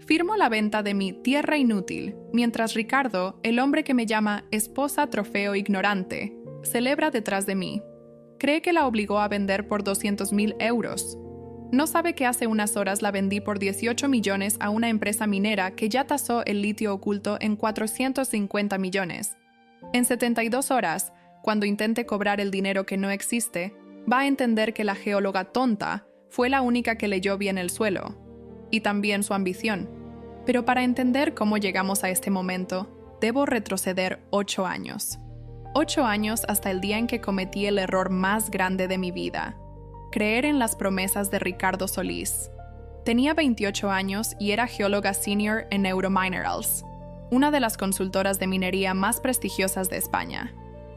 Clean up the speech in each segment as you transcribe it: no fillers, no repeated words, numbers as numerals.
Firmo la venta de mi tierra inútil, mientras Ricardo, el hombre que me llama esposa trofeo ignorante, celebra detrás de mí. Cree que la obligó a vender por 200.000 euros. No sabe que hace unas horas la vendí por 18 millones a una empresa minera que ya tasó el litio oculto en 450 millones. En 72 horas, cuando intente cobrar el dinero que no existe, va a entender que la geóloga tonta fue la única que leyó bien el suelo. Y también su ambición. Pero para entender cómo llegamos a este momento, debo retroceder 8 años. 8 años hasta el día en que cometí el error más grande de mi vida: creer en las promesas de Ricardo Solís. Tenía 28 años y era geóloga senior en Eurominerals, una de las consultoras de minería más prestigiosas de España.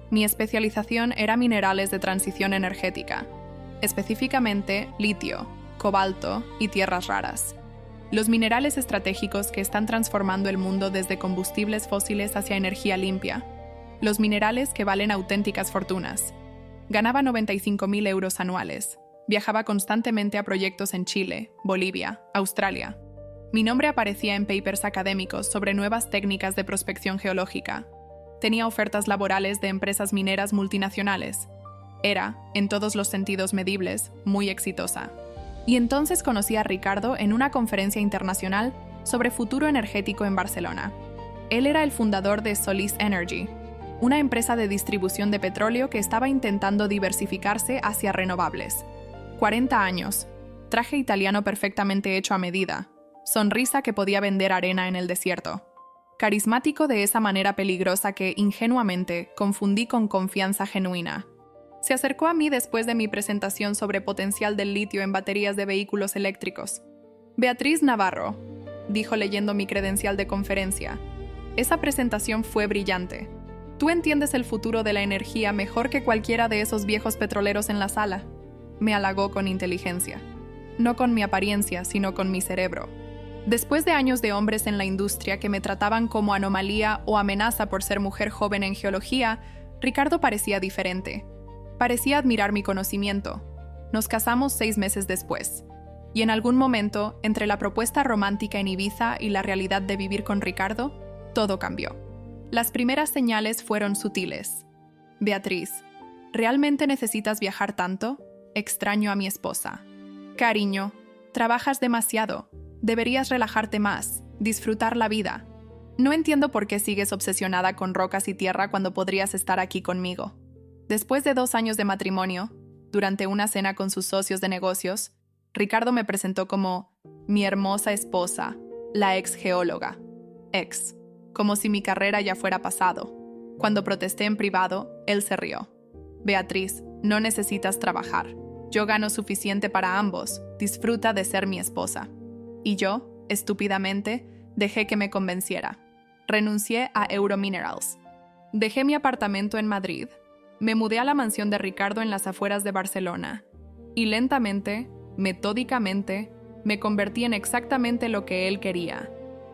Mi especialización era minerales de transición energética, específicamente litio, cobalto y tierras raras. Los minerales estratégicos que están transformando el mundo desde combustibles fósiles hacia energía limpia. Los minerales que valen auténticas fortunas. Ganaba 95.000 euros anuales. Viajaba constantemente a proyectos en Chile, Bolivia, Australia. Mi nombre aparecía en papers académicos sobre nuevas técnicas de prospección geológica. Tenía ofertas laborales de empresas mineras multinacionales. Era, en todos los sentidos medibles, muy exitosa. Y entonces conocí a Ricardo en una conferencia internacional sobre futuro energético en Barcelona. Él era el fundador de Solís Energy, una empresa de distribución de petróleo que estaba intentando diversificarse hacia renovables. 40 años, traje italiano perfectamente hecho a medida, sonrisa que podía vender arena en el desierto. Carismático de esa manera peligrosa que, ingenuamente, confundí con confianza genuina. Se acercó a mí después de mi presentación sobre potencial del litio en baterías de vehículos eléctricos. «Beatriz Navarro», dijo leyendo mi credencial de conferencia. «Esa presentación fue brillante. Tú entiendes el futuro de la energía mejor que cualquiera de esos viejos petroleros en la sala». Me halagó con inteligencia. No con mi apariencia, sino con mi cerebro. Después de años de hombres en la industria que me trataban como anomalía o amenaza por ser mujer joven en geología, Ricardo parecía diferente. Parecía admirar mi conocimiento. Nos casamos 6 meses después. Y en algún momento, entre la propuesta romántica en Ibiza y la realidad de vivir con Ricardo, todo cambió. Las primeras señales fueron sutiles. «Beatriz, ¿realmente necesitas viajar tanto? Extraño a mi esposa. Cariño, trabajas demasiado. Deberías relajarte más, disfrutar la vida. No entiendo por qué sigues obsesionada con rocas y tierra cuando podrías estar aquí conmigo». Después de 2 años de matrimonio, durante una cena con sus socios de negocios, Ricardo me presentó como mi hermosa esposa, la ex geóloga. Ex, como si mi carrera ya fuera pasado. Cuando protesté en privado, él se rió. «Beatriz, no necesitas trabajar. Yo gano suficiente para ambos. Disfruta de ser mi esposa». Y yo, estúpidamente, dejé que me convenciera. Renuncié a Eurominerals. Dejé mi apartamento en Madrid. Me mudé a la mansión de Ricardo en las afueras de Barcelona. Y lentamente, metódicamente, me convertí en exactamente lo que él quería: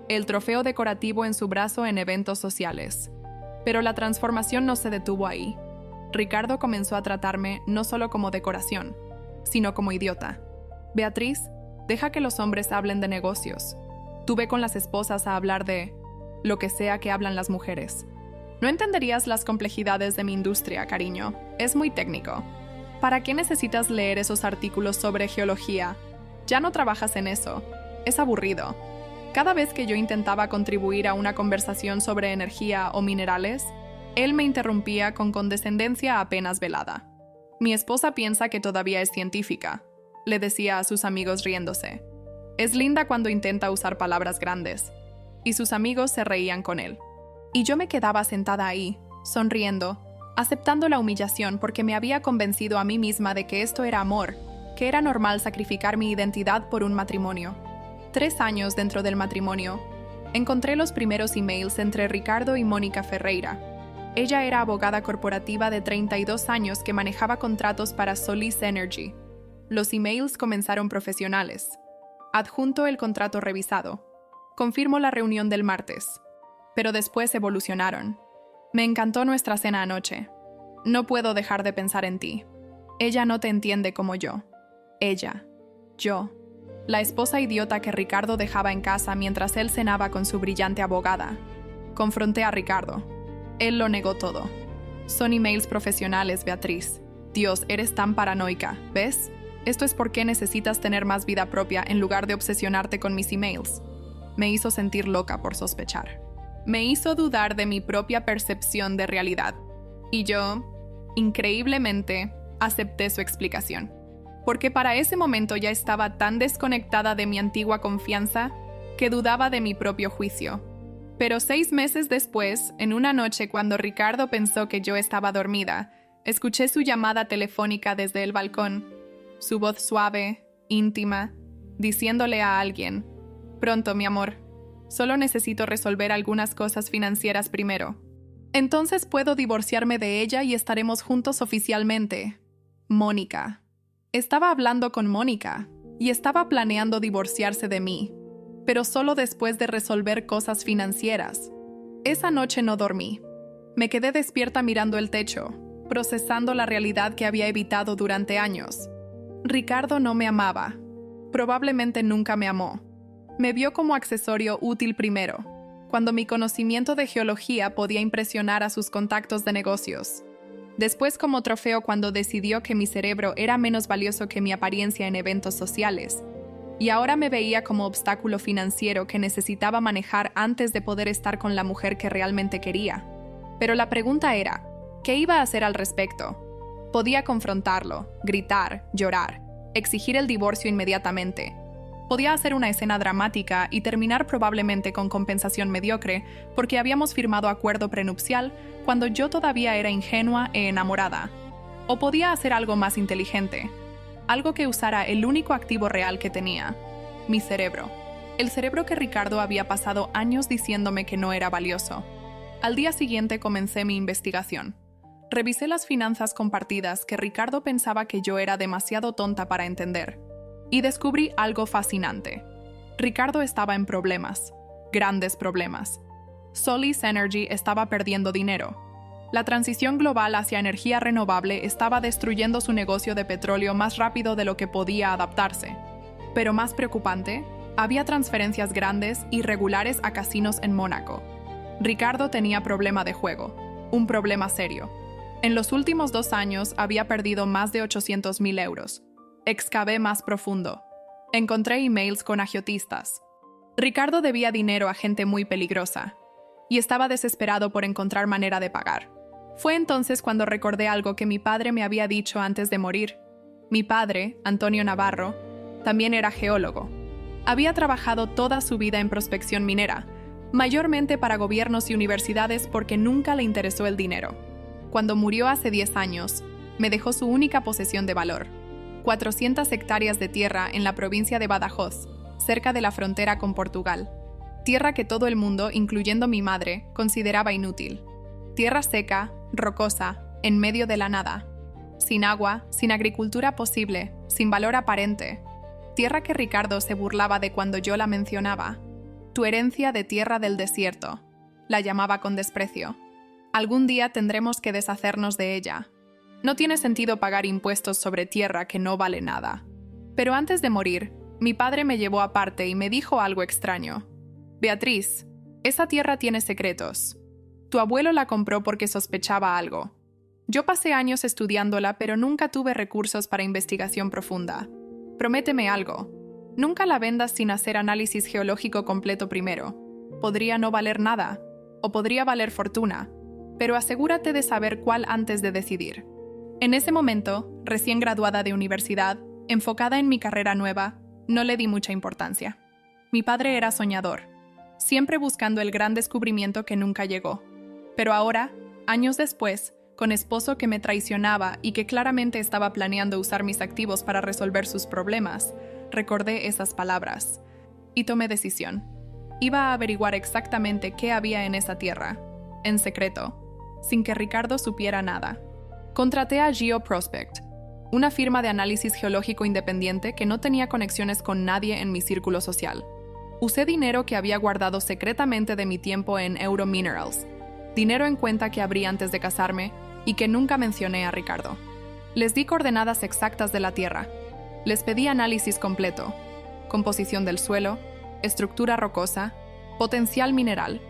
el trofeo decorativo en su brazo en eventos sociales. Pero la transformación no se detuvo ahí. Ricardo comenzó a tratarme no solo como decoración, sino como idiota. «Beatriz, deja que los hombres hablen de negocios. Tú ve con las esposas a hablar de lo que sea que hablan las mujeres. No entenderías las complejidades de mi industria, cariño. Es muy técnico. ¿Para qué necesitas leer esos artículos sobre geología? Ya no trabajas en eso. Es aburrido». Cada vez que yo intentaba contribuir a una conversación sobre energía o minerales, él me interrumpía con condescendencia apenas velada. «Mi esposa piensa que todavía es científica», le decía a sus amigos riéndose. «Es linda cuando intenta usar palabras grandes». Y sus amigos se reían con él. Y yo me quedaba sentada ahí, sonriendo, aceptando la humillación porque me había convencido a mí misma de que esto era amor, que era normal sacrificar mi identidad por un matrimonio. 3 años dentro del matrimonio, encontré los primeros emails entre Ricardo y Mónica Ferreira. Ella era abogada corporativa de 32 años que manejaba contratos para Solís Energy. Los emails comenzaron profesionales. Adjunto el contrato revisado. Confirmo la reunión del martes. Pero después evolucionaron. Me encantó nuestra cena anoche. No puedo dejar de pensar en ti. Ella no te entiende como yo. Ella, yo, la esposa idiota que Ricardo dejaba en casa mientras él cenaba con su brillante abogada. Confronté a Ricardo. Él lo negó todo. Son emails profesionales, Beatriz. Dios, eres tan paranoica, ¿ves? Esto es por qué necesitas tener más vida propia en lugar de obsesionarte con mis emails. Me hizo sentir loca por sospechar. Me hizo dudar de mi propia percepción de realidad. Y yo, increíblemente, acepté su explicación. Porque para ese momento ya estaba tan desconectada de mi antigua confianza que dudaba de mi propio juicio. Pero 6 meses después, en una noche cuando Ricardo pensó que yo estaba dormida, escuché su llamada telefónica desde el balcón, su voz suave, íntima, diciéndole a alguien: «Pronto, mi amor, solo necesito resolver algunas cosas financieras primero. Entonces puedo divorciarme de ella y estaremos juntos oficialmente. Mónica». Estaba hablando con Mónica y estaba planeando divorciarse de mí, pero solo después de resolver cosas financieras. Esa noche no dormí. Me quedé despierta mirando el techo, procesando la realidad que había evitado durante años. Ricardo no me amaba. Probablemente nunca me amó. Me vio como accesorio útil primero, cuando mi conocimiento de geología podía impresionar a sus contactos de negocios. Después como trofeo cuando decidió que mi cerebro era menos valioso que mi apariencia en eventos sociales. Y ahora me veía como obstáculo financiero que necesitaba manejar antes de poder estar con la mujer que realmente quería. Pero la pregunta era, ¿qué iba a hacer al respecto? Podía confrontarlo, gritar, llorar, exigir el divorcio inmediatamente. Podía hacer una escena dramática y terminar probablemente con compensación mediocre porque habíamos firmado acuerdo prenupcial cuando yo todavía era ingenua e enamorada. O podía hacer algo más inteligente, algo que usara el único activo real que tenía, mi cerebro. El cerebro que Ricardo había pasado años diciéndome que no era valioso. Al día siguiente comencé mi investigación. Revisé las finanzas compartidas que Ricardo pensaba que yo era demasiado tonta para entender. Y descubrí algo fascinante. Ricardo estaba en problemas, grandes problemas. Solis Energy estaba perdiendo dinero. La transición global hacia energía renovable estaba destruyendo su negocio de petróleo más rápido de lo que podía adaptarse. Pero más preocupante, había transferencias grandes y regulares a casinos en Mónaco. Ricardo tenía problema de juego, un problema serio. En los últimos 2 años había perdido más de 800.000 euros. Excavé más profundo. Encontré emails con agiotistas. Ricardo debía dinero a gente muy peligrosa y estaba desesperado por encontrar manera de pagar. Fue entonces cuando recordé algo que mi padre me había dicho antes de morir. Mi padre, Antonio Navarro, también era geólogo. Había trabajado toda su vida en prospección minera, mayormente para gobiernos y universidades porque nunca le interesó el dinero. Cuando murió hace 10 años, me dejó su única posesión de valor: 400 hectáreas de tierra en la provincia de Badajoz, cerca de la frontera con Portugal. Tierra que todo el mundo, incluyendo mi madre, consideraba inútil. Tierra seca, rocosa, en medio de la nada. Sin agua, sin agricultura posible, sin valor aparente. Tierra que Ricardo se burlaba de cuando yo la mencionaba. Tu herencia de tierra del desierto. La llamaba con desprecio. Algún día tendremos que deshacernos de ella. No tiene sentido pagar impuestos sobre tierra que no vale nada. Pero antes de morir, mi padre me llevó aparte y me dijo algo extraño. Beatriz, esa tierra tiene secretos. Tu abuelo la compró porque sospechaba algo. Yo pasé años estudiándola, pero nunca tuve recursos para investigación profunda. Prométeme algo. Nunca la vendas sin hacer análisis geológico completo primero. Podría no valer nada, o podría valer fortuna, pero asegúrate de saber cuál antes de decidir. En ese momento, recién graduada de universidad, enfocada en mi carrera nueva, no le di mucha importancia. Mi padre era soñador, siempre buscando el gran descubrimiento que nunca llegó. Pero ahora, años después, con esposo que me traicionaba y que claramente estaba planeando usar mis activos para resolver sus problemas, recordé esas palabras y tomé decisión. Iba a averiguar exactamente qué había en esa tierra, en secreto, sin que Ricardo supiera nada. Contraté a GeoProspect, una firma de análisis geológico independiente que no tenía conexiones con nadie en mi círculo social. Usé dinero que había guardado secretamente de mi tiempo en Eurominerals, dinero en cuenta que abrí antes de casarme y que nunca mencioné a Ricardo. Les di coordenadas exactas de la tierra. Les pedí análisis completo. composición del suelo, estructura rocosa, potencial mineral.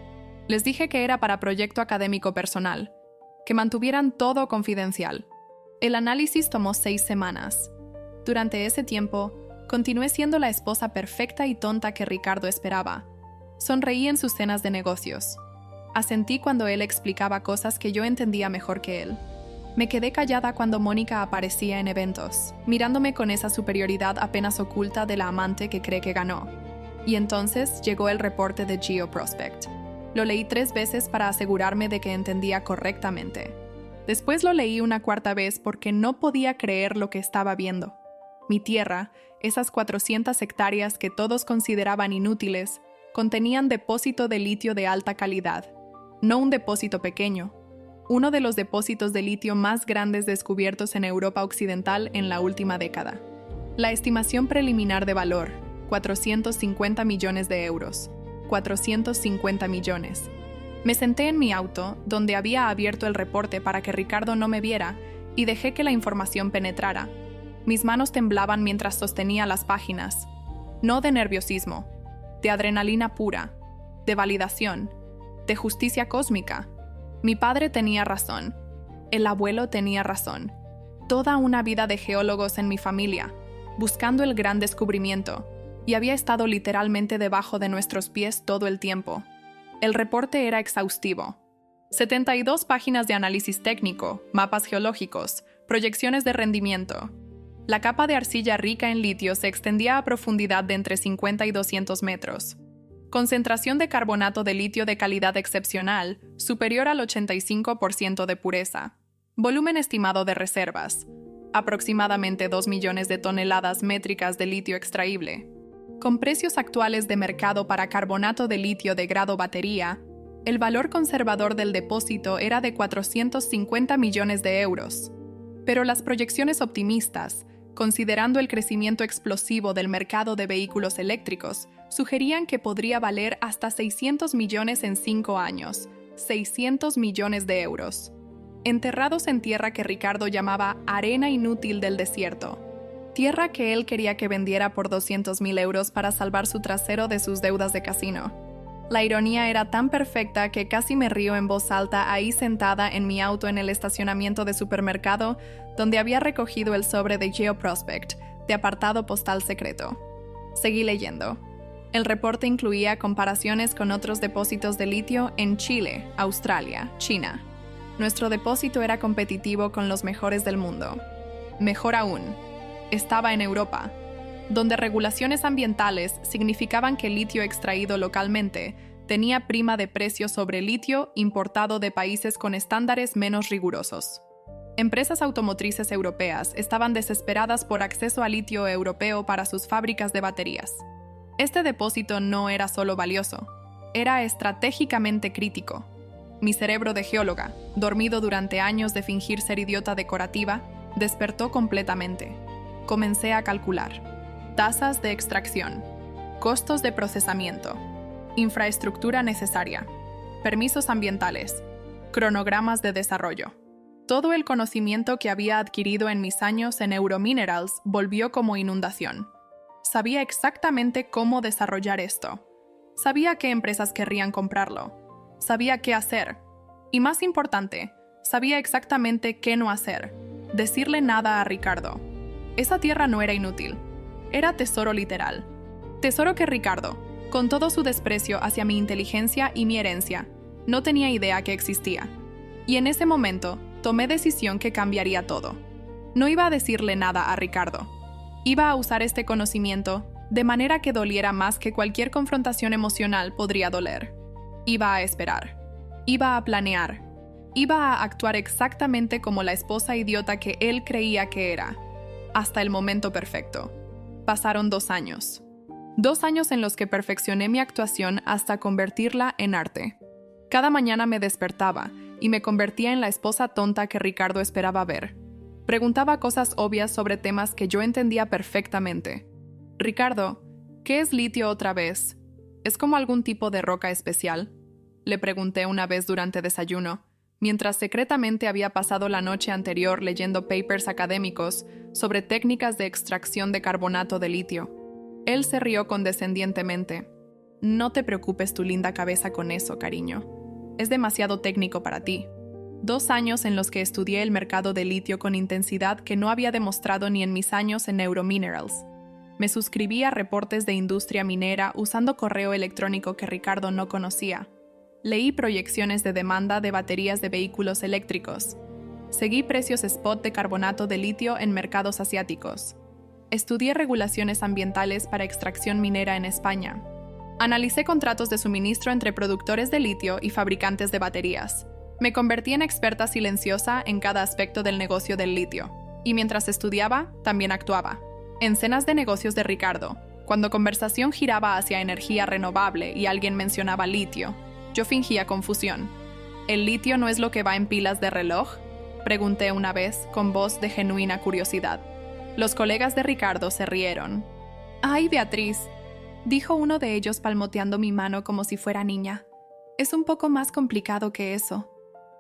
Les dije que era para proyecto académico personal, que mantuvieran todo confidencial. El análisis tomó 6 semanas. Durante ese tiempo, continué siendo la esposa perfecta y tonta que Ricardo esperaba. Sonreí en sus cenas de negocios. Asentí cuando él explicaba cosas que yo entendía mejor que él. Me quedé callada cuando Mónica aparecía en eventos, mirándome con esa superioridad apenas oculta de la amante que cree que ganó. Y entonces llegó el reporte de GeoProspect. Lo leí 3 veces para asegurarme de que entendía correctamente. Después lo leí una 4ª vez porque no podía creer lo que estaba viendo. Mi tierra, esas 400 hectáreas que todos consideraban inútiles, contenían depósito de litio de alta calidad. No un depósito pequeño, uno de los depósitos de litio más grandes descubiertos en Europa Occidental en la última década. La estimación preliminar de valor, 450 millones de euros. 450 millones. Me senté en mi auto, donde había abierto el reporte para que Ricardo no me viera, y dejé que la información penetrara. Mis manos temblaban mientras sostenía las páginas. No de nerviosismo, de adrenalina pura, de validación, de justicia cósmica. Mi padre tenía razón. El abuelo tenía razón. Toda una vida de geólogos en mi familia, buscando el gran descubrimiento, y había estado literalmente debajo de nuestros pies todo el tiempo. El reporte era exhaustivo. 72 páginas de análisis técnico, mapas geológicos, proyecciones de rendimiento. La capa de arcilla rica en litio se extendía a profundidad de entre 50 y 200 metros. Concentración de carbonato de litio de calidad excepcional, superior al 85% de pureza. Volumen estimado de reservas, aproximadamente 2 millones de toneladas métricas de litio extraíble. Con precios actuales de mercado para carbonato de litio de grado batería, el valor conservador del depósito era de 450 millones de euros. Pero las proyecciones optimistas, considerando el crecimiento explosivo del mercado de vehículos eléctricos, sugerían que podría valer hasta 600 millones en 5 años, 600 millones de euros. Enterrados en tierra que Ricardo llamaba arena inútil del desierto. Tierra que él quería que vendiera por 200.000 euros para salvar su trasero de sus deudas de casino. La ironía era tan perfecta que casi me río en voz alta ahí sentada en mi auto en el estacionamiento de supermercado donde había recogido el sobre de GeoProspect, de apartado postal secreto. Seguí leyendo. El reporte incluía comparaciones con otros depósitos de litio en Chile, Australia, China. Nuestro depósito era competitivo con los mejores del mundo. Mejor aún, estaba en Europa, donde regulaciones ambientales significaban que el litio extraído localmente tenía prima de precio sobre litio importado de países con estándares menos rigurosos. Empresas automotrices europeas estaban desesperadas por acceso a litio europeo para sus fábricas de baterías. Este depósito no era solo valioso, era estratégicamente crítico. Mi cerebro de geóloga, dormido durante años de fingir ser idiota decorativa, despertó completamente. Comencé a calcular. Tasas de extracción, costos de procesamiento, infraestructura necesaria, permisos ambientales, cronogramas de desarrollo. Todo el conocimiento que había adquirido en mis años en Eurominerals volvió como inundación. Sabía exactamente cómo desarrollar esto. Sabía qué empresas querrían comprarlo. Sabía qué hacer. Y más importante, sabía exactamente qué no hacer. Decirle nada a Ricardo. Esa tierra no era inútil. Era tesoro literal. Tesoro que Ricardo, con todo su desprecio hacia mi inteligencia y mi herencia, no tenía idea que existía. Y en ese momento, tomé decisión que cambiaría todo. No iba a decirle nada a Ricardo. Iba a usar este conocimiento de manera que doliera más que cualquier confrontación emocional podría doler. Iba a esperar. Iba a planear. Iba a actuar exactamente como la esposa idiota que él creía que era. Hasta el momento perfecto. Pasaron 2 años. 2 años en los que perfeccioné mi actuación hasta convertirla en arte. Cada mañana me despertaba y me convertía en la esposa tonta que Ricardo esperaba ver. Preguntaba cosas obvias sobre temas que yo entendía perfectamente. Ricardo, ¿qué es litio otra vez? ¿Es como algún tipo de roca especial? Le pregunté una vez durante desayuno, mientras secretamente había pasado la noche anterior leyendo papers académicos sobre técnicas de extracción de carbonato de litio. Él se rió condescendientemente. No te preocupes tu linda cabeza con eso, cariño. Es demasiado técnico para ti. 2 años en los que estudié el mercado de litio con intensidad que no había demostrado ni en mis años en Eurominerals. Me suscribí a reportes de industria minera usando correo electrónico que Ricardo no conocía. Leí proyecciones de demanda de baterías de vehículos eléctricos. Seguí precios spot de carbonato de litio en mercados asiáticos. Estudié regulaciones ambientales para extracción minera en España. Analicé contratos de suministro entre productores de litio y fabricantes de baterías. Me convertí en experta silenciosa en cada aspecto del negocio del litio. Y mientras estudiaba, también actuaba. En cenas de negocios de Ricardo, cuando conversación giraba hacia energía renovable y alguien mencionaba litio, yo fingía confusión. ¿El litio no es lo que va en pilas de reloj?, pregunté una vez con voz de genuina curiosidad. Los colegas de Ricardo se rieron. «Ay, Beatriz», dijo uno de ellos palmoteando mi mano como si fuera niña. «Es un poco más complicado que eso».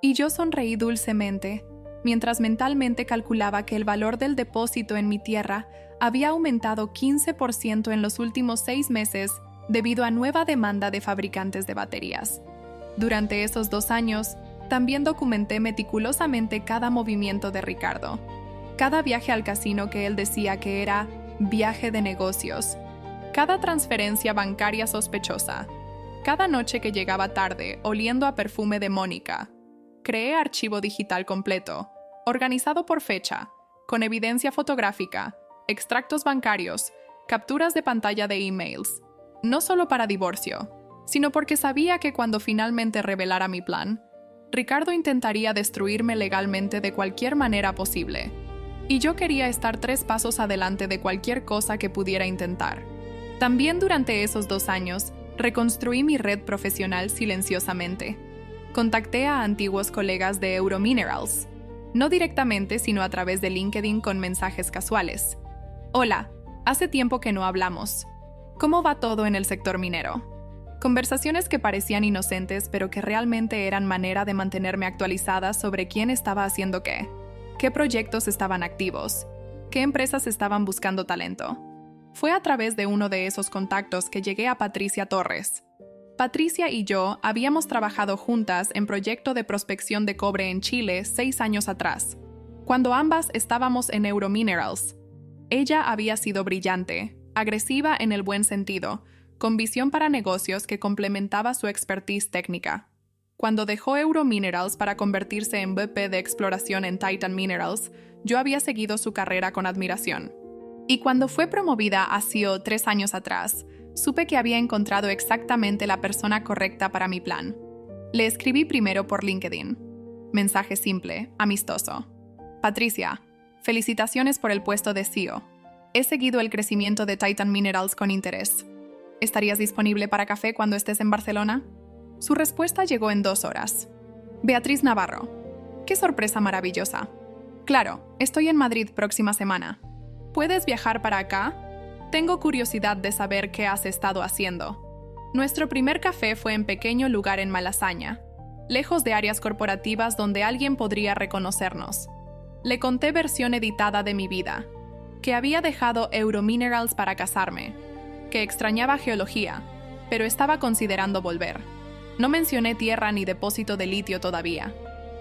Y yo sonreí dulcemente, mientras mentalmente calculaba que el valor del depósito en mi tierra había aumentado 15% en los últimos 6 meses debido a nueva demanda de fabricantes de baterías. Durante esos 2 años, también documenté meticulosamente cada movimiento de Ricardo. Cada viaje al casino que él decía que era viaje de negocios. Cada transferencia bancaria sospechosa. Cada noche que llegaba tarde, oliendo a perfume de Mónica. Creé archivo digital completo, organizado por fecha, con evidencia fotográfica, extractos bancarios, capturas de pantalla de emails. No solo para divorcio, sino porque sabía que cuando finalmente revelara mi plan, Ricardo intentaría destruirme legalmente de cualquier manera posible. Y yo quería estar 3 pasos adelante de cualquier cosa que pudiera intentar. También durante esos 2 años, reconstruí mi red profesional silenciosamente. Contacté a antiguos colegas de Eurominerals, no directamente, sino a través de LinkedIn con mensajes casuales. «Hola, hace tiempo que no hablamos. ¿Cómo va todo en el sector minero?» Conversaciones que parecían inocentes, pero que realmente eran manera de mantenerme actualizada sobre quién estaba haciendo qué proyectos estaban activos, qué empresas estaban buscando talento. Fue a través de uno de esos contactos que llegué a Patricia Torres. Patricia y yo habíamos trabajado juntas en proyecto de prospección de cobre en Chile 6 años atrás, cuando ambas estábamos en Eurominerals. Ella había sido brillante, agresiva en el buen sentido, con visión para negocios que complementaba su expertise técnica. Cuando dejó Eurominerals para convertirse en VP de exploración en Titan Minerals, yo había seguido su carrera con admiración. Y cuando fue promovida a CEO 3 años atrás, supe que había encontrado exactamente la persona correcta para mi plan. Le escribí primero por LinkedIn. Mensaje simple, amistoso. «Patricia, felicitaciones por el puesto de CEO. He seguido el crecimiento de Titan Minerals con interés. ¿Estarías disponible para café cuando estés en Barcelona?» Su respuesta llegó en 2 horas. «Beatriz Navarro. ¡Qué sorpresa maravillosa! Claro, estoy en Madrid próxima semana. ¿Puedes viajar para acá? Tengo curiosidad de saber qué has estado haciendo». Nuestro primer café fue en pequeño lugar en Malasaña, lejos de áreas corporativas donde alguien podría reconocernos. Le conté versión editada de mi vida, que había dejado Eurominerals para casarme, que extrañaba geología, pero estaba considerando volver. No mencioné tierra ni depósito de litio todavía.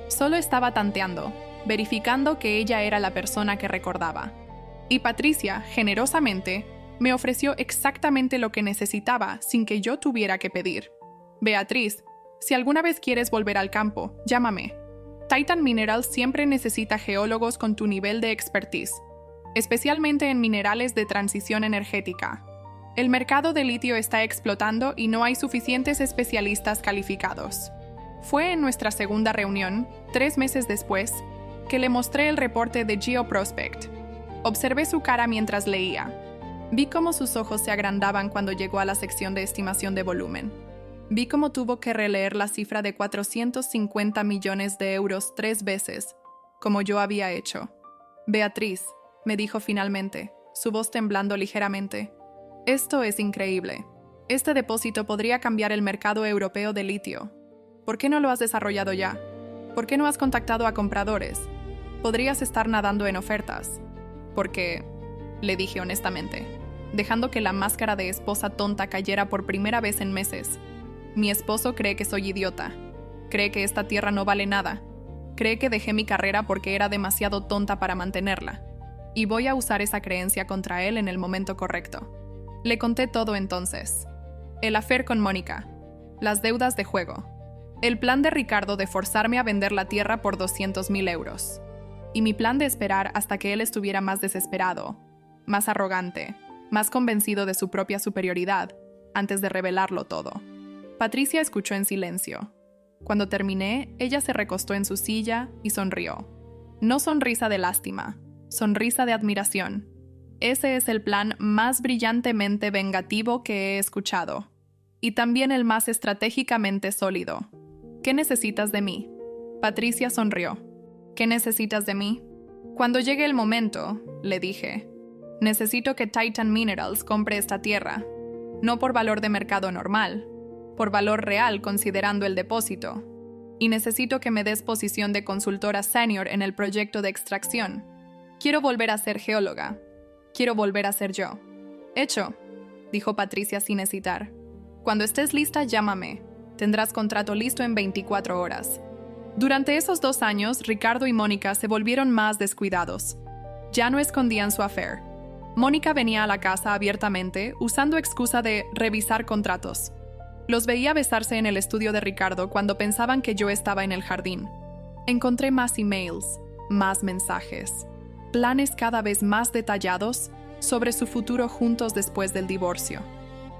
Solo estaba tanteando, verificando que ella era la persona que recordaba. Y Patricia, generosamente, me ofreció exactamente lo que necesitaba sin que yo tuviera que pedir. «Beatriz, si alguna vez quieres volver al campo, llámame. Titan Minerals siempre necesita geólogos con tu nivel de expertise, especialmente en minerales de transición energética. El mercado de litio está explotando y no hay suficientes especialistas calificados». Fue en nuestra segunda reunión, 3 meses después, que le mostré el reporte de GeoProspect. Observé su cara mientras leía. Vi cómo sus ojos se agrandaban cuando llegó a la sección de estimación de volumen. Vi cómo tuvo que releer la cifra de 450 millones de euros 3 veces, como yo había hecho. «Beatriz», me dijo finalmente, su voz temblando ligeramente. «Esto es increíble. Este depósito podría cambiar el mercado europeo de litio. ¿Por qué no lo has desarrollado ya? ¿Por qué no has contactado a compradores? Podrías estar nadando en ofertas». «Porque», le dije honestamente, dejando que la máscara de esposa tonta cayera por primera vez en meses. Mi esposo cree que soy idiota. Cree que esta tierra no vale nada. Cree que dejé mi carrera porque era demasiado tonta para mantenerla. Y voy a usar esa creencia contra él en el momento correcto. Le conté todo entonces. El affair con Mónica. Las deudas de juego. El plan de Ricardo de forzarme a vender la tierra por 200.000 euros. Y mi plan de esperar hasta que él estuviera más desesperado, más arrogante, más convencido de su propia superioridad, antes de revelarlo todo. Patricia escuchó en silencio. Cuando terminé, ella se recostó en su silla y sonrió. No sonrisa de lástima, sonrisa de admiración. Ese es el plan más brillantemente vengativo que he escuchado. Y también el más estratégicamente sólido. ¿Qué necesitas de mí? Patricia sonrió. ¿Qué necesitas de mí? Cuando llegue el momento, le dije, necesito que Titan Minerals compre esta tierra. No por valor de mercado normal, por valor real considerando el depósito. Y necesito que me des posición de consultora senior en el proyecto de extracción. Quiero volver a ser geóloga. Quiero volver a ser yo. Hecho, dijo Patricia sin hesitar. Cuando estés lista, llámame. Tendrás contrato listo en 24 horas. Durante esos 2 años, Ricardo y Mónica se volvieron más descuidados. Ya no escondían su affair. Mónica venía a la casa abiertamente, usando excusa de revisar contratos. Los veía besarse en el estudio de Ricardo cuando pensaban que yo estaba en el jardín. Encontré más emails, más mensajes, planes cada vez más detallados sobre su futuro juntos después del divorcio.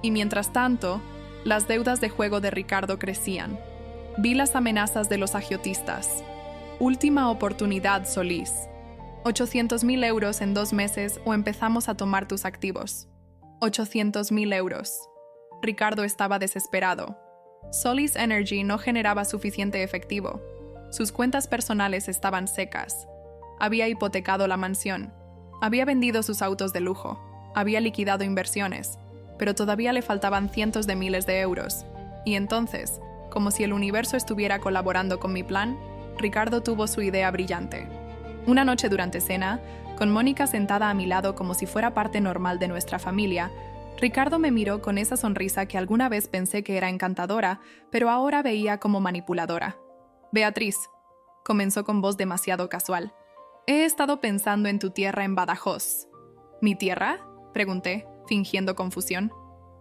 Y mientras tanto, las deudas de juego de Ricardo crecían. Vi las amenazas de los agiotistas. Última oportunidad, Solís. 800.000 euros en 2 meses o empezamos a tomar tus activos. 800.000 euros. Ricardo estaba desesperado. Solís Energy no generaba suficiente efectivo. Sus cuentas personales estaban secas. Había hipotecado la mansión. Había vendido sus autos de lujo. Había liquidado inversiones. Pero todavía le faltaban cientos de miles de euros. Y entonces, como si el universo estuviera colaborando con mi plan, Ricardo tuvo su idea brillante. Una noche durante cena, con Mónica sentada a mi lado como si fuera parte normal de nuestra familia, Ricardo me miró con esa sonrisa que alguna vez pensé que era encantadora, pero ahora veía como manipuladora. Beatriz, comenzó con voz demasiado casual. He estado pensando en tu tierra en Badajoz. ¿Mi tierra?, pregunté, fingiendo confusión.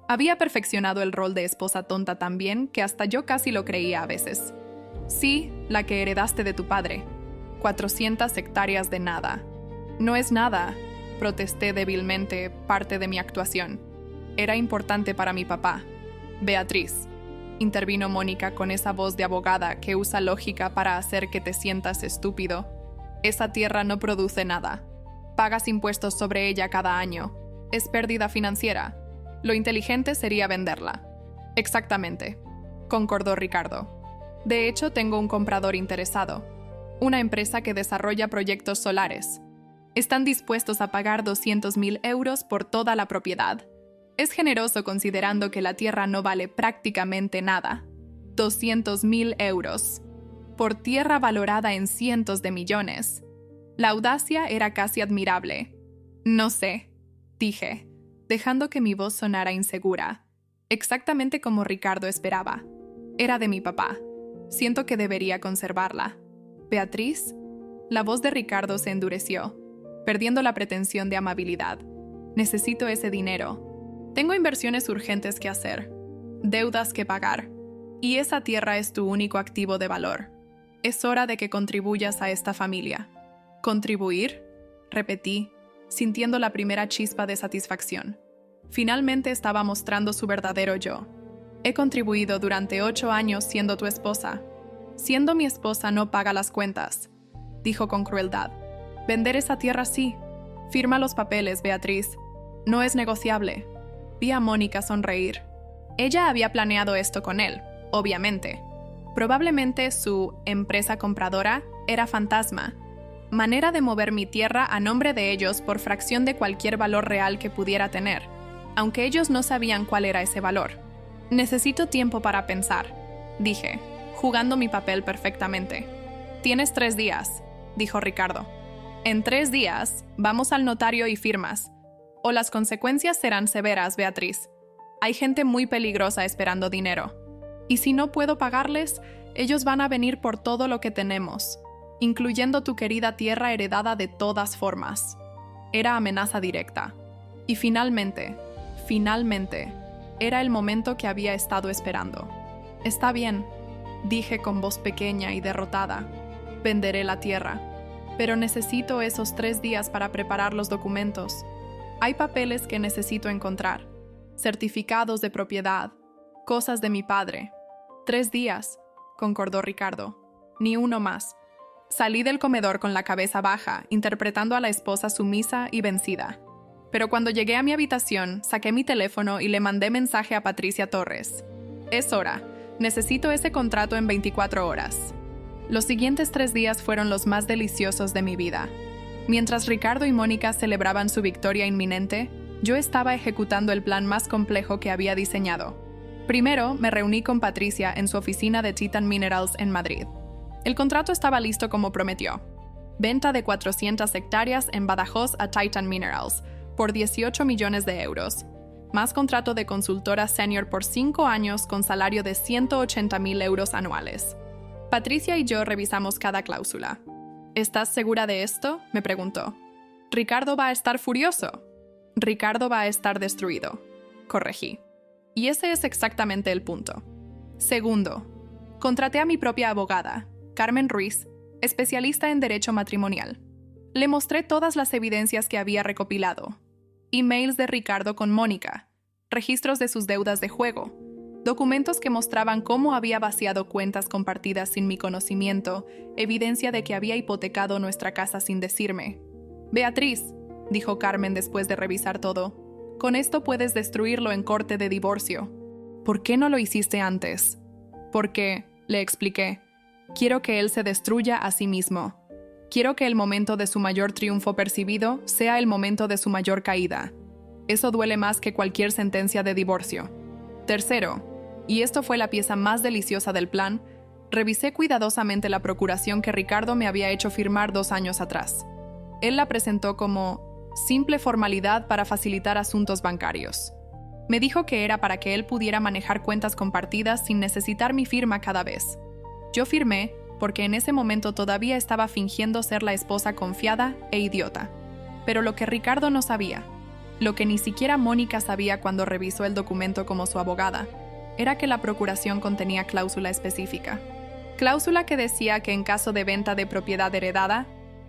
Había perfeccionado el rol de esposa tonta tan bien que hasta yo casi lo creía a veces. Sí, la que heredaste de tu padre. 400 hectáreas de nada. No es nada, protesté débilmente, parte de mi actuación. Era importante para mi papá. Beatriz, intervino Mónica con esa voz de abogada que usa lógica para hacer que te sientas estúpido. Esa tierra no produce nada. Pagas impuestos sobre ella cada año. Es pérdida financiera. Lo inteligente sería venderla. Exactamente, concordó Ricardo. De hecho, tengo un comprador interesado. Una empresa que desarrolla proyectos solares. Están dispuestos a pagar 200.000 euros por toda la propiedad. Es generoso considerando que la tierra no vale prácticamente nada. 200.000 euros. Por tierra valorada en cientos de millones. La audacia era casi admirable. No sé, dije, dejando que mi voz sonara insegura. Exactamente como Ricardo esperaba. Era de mi papá. Siento que debería conservarla. Beatriz, la voz de Ricardo se endureció, perdiendo la pretensión de amabilidad. Necesito ese dinero. Tengo inversiones urgentes que hacer, deudas que pagar, y esa tierra es tu único activo de valor. Es hora de que contribuyas a esta familia. ¿Contribuir?, repetí, sintiendo la primera chispa de satisfacción. Finalmente estaba mostrando su verdadero yo. He contribuido durante 8 años siendo tu esposa. Siendo mi esposa no paga las cuentas, dijo con crueldad. Vender esa tierra sí. Firma los papeles, Beatriz. No es negociable. Vi a Mónica sonreír. Ella había planeado esto con él, obviamente. Probablemente su empresa compradora era Fantasma. Manera de mover mi tierra a nombre de ellos por fracción de cualquier valor real que pudiera tener, aunque ellos no sabían cuál era ese valor. Necesito tiempo para pensar, dije, jugando mi papel perfectamente. Tienes 3 días, dijo Ricardo. En 3 días, vamos al notario y firmas. o las consecuencias serán severas, Beatriz. Hay gente muy peligrosa esperando dinero. Y si no puedo pagarles, ellos van a venir por todo lo que tenemos, incluyendo tu querida tierra heredada de todas formas. Era amenaza directa. Y finalmente, era el momento que había estado esperando. Está bien, dije con voz pequeña y derrotada. Venderé la tierra. Pero necesito esos 3 días para preparar los documentos. Hay papeles que necesito encontrar. Certificados de propiedad. Cosas de mi padre. 3 días, concordó Ricardo. Ni uno más. Salí del comedor con la cabeza baja, interpretando a la esposa sumisa y vencida. Pero cuando llegué a mi habitación, saqué mi teléfono y le mandé mensaje a Patricia Torres. Es hora. Necesito ese contrato en 24 horas. Los siguientes 3 días fueron los más deliciosos de mi vida. Mientras Ricardo y Mónica celebraban su victoria inminente, yo estaba ejecutando el plan más complejo que había diseñado. Primero, me reuní con Patricia en su oficina de Titan Minerals en Madrid. El contrato estaba listo como prometió. Venta de 400 hectáreas en Badajoz a Titan Minerals, por 18 millones de euros. Más contrato de consultora senior por 5 años con salario de 180.000 euros anuales. Patricia y yo revisamos cada cláusula. ¿Estás segura de esto?, me preguntó. Ricardo va a estar furioso. Ricardo va a estar destruido. Corregí. Y ese es exactamente el punto. Segundo, contraté a mi propia abogada, Carmen Ruiz, especialista en derecho matrimonial. Le mostré todas las evidencias que había recopilado. Emails de Ricardo con Mónica, registros de sus deudas de juego, documentos que mostraban cómo había vaciado cuentas compartidas sin mi conocimiento, evidencia de que había hipotecado nuestra casa sin decirme. Beatriz, dijo Carmen después de revisar todo, con esto puedes destruirlo en corte de divorcio. ¿Por qué no lo hiciste antes? Porque, le expliqué, quiero que él se destruya a sí mismo. Quiero que el momento de su mayor triunfo percibido sea el momento de su mayor caída. Eso duele más que cualquier sentencia de divorcio. Tercero, y esto fue la pieza más deliciosa del plan, revisé cuidadosamente la procuración que Ricardo me había hecho firmar 2 años atrás. Él la presentó como simple formalidad para facilitar asuntos bancarios. Me dijo que era para que él pudiera manejar cuentas compartidas sin necesitar mi firma cada vez. Yo firmé porque en ese momento todavía estaba fingiendo ser la esposa confiada e idiota. Pero lo que Ricardo no sabía, lo que ni siquiera Mónica sabía cuando revisó el documento como su abogada, era que la procuración contenía cláusula específica. Cláusula que decía que en caso de venta de propiedad heredada,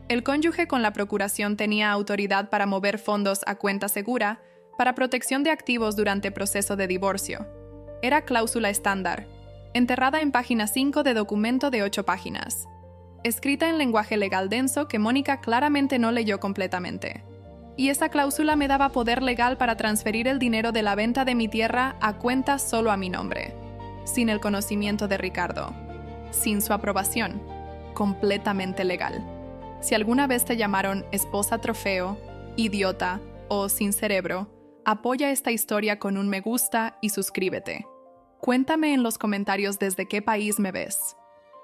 el cónyuge con la procuración tenía autoridad para mover fondos a cuenta segura para protección de activos durante proceso de divorcio. Era cláusula estándar, enterrada en página 5 de documento de 8 páginas, escrita en lenguaje legal denso que Mónica claramente no leyó completamente. Y esa cláusula me daba poder legal para transferir el dinero de la venta de mi tierra a cuenta solo a mi nombre, sin el conocimiento de Ricardo, sin su aprobación, completamente legal. Si alguna vez te llamaron esposa trofeo, idiota o sin cerebro, apoya esta historia con un me gusta y suscríbete. Cuéntame en los comentarios desde qué país me ves.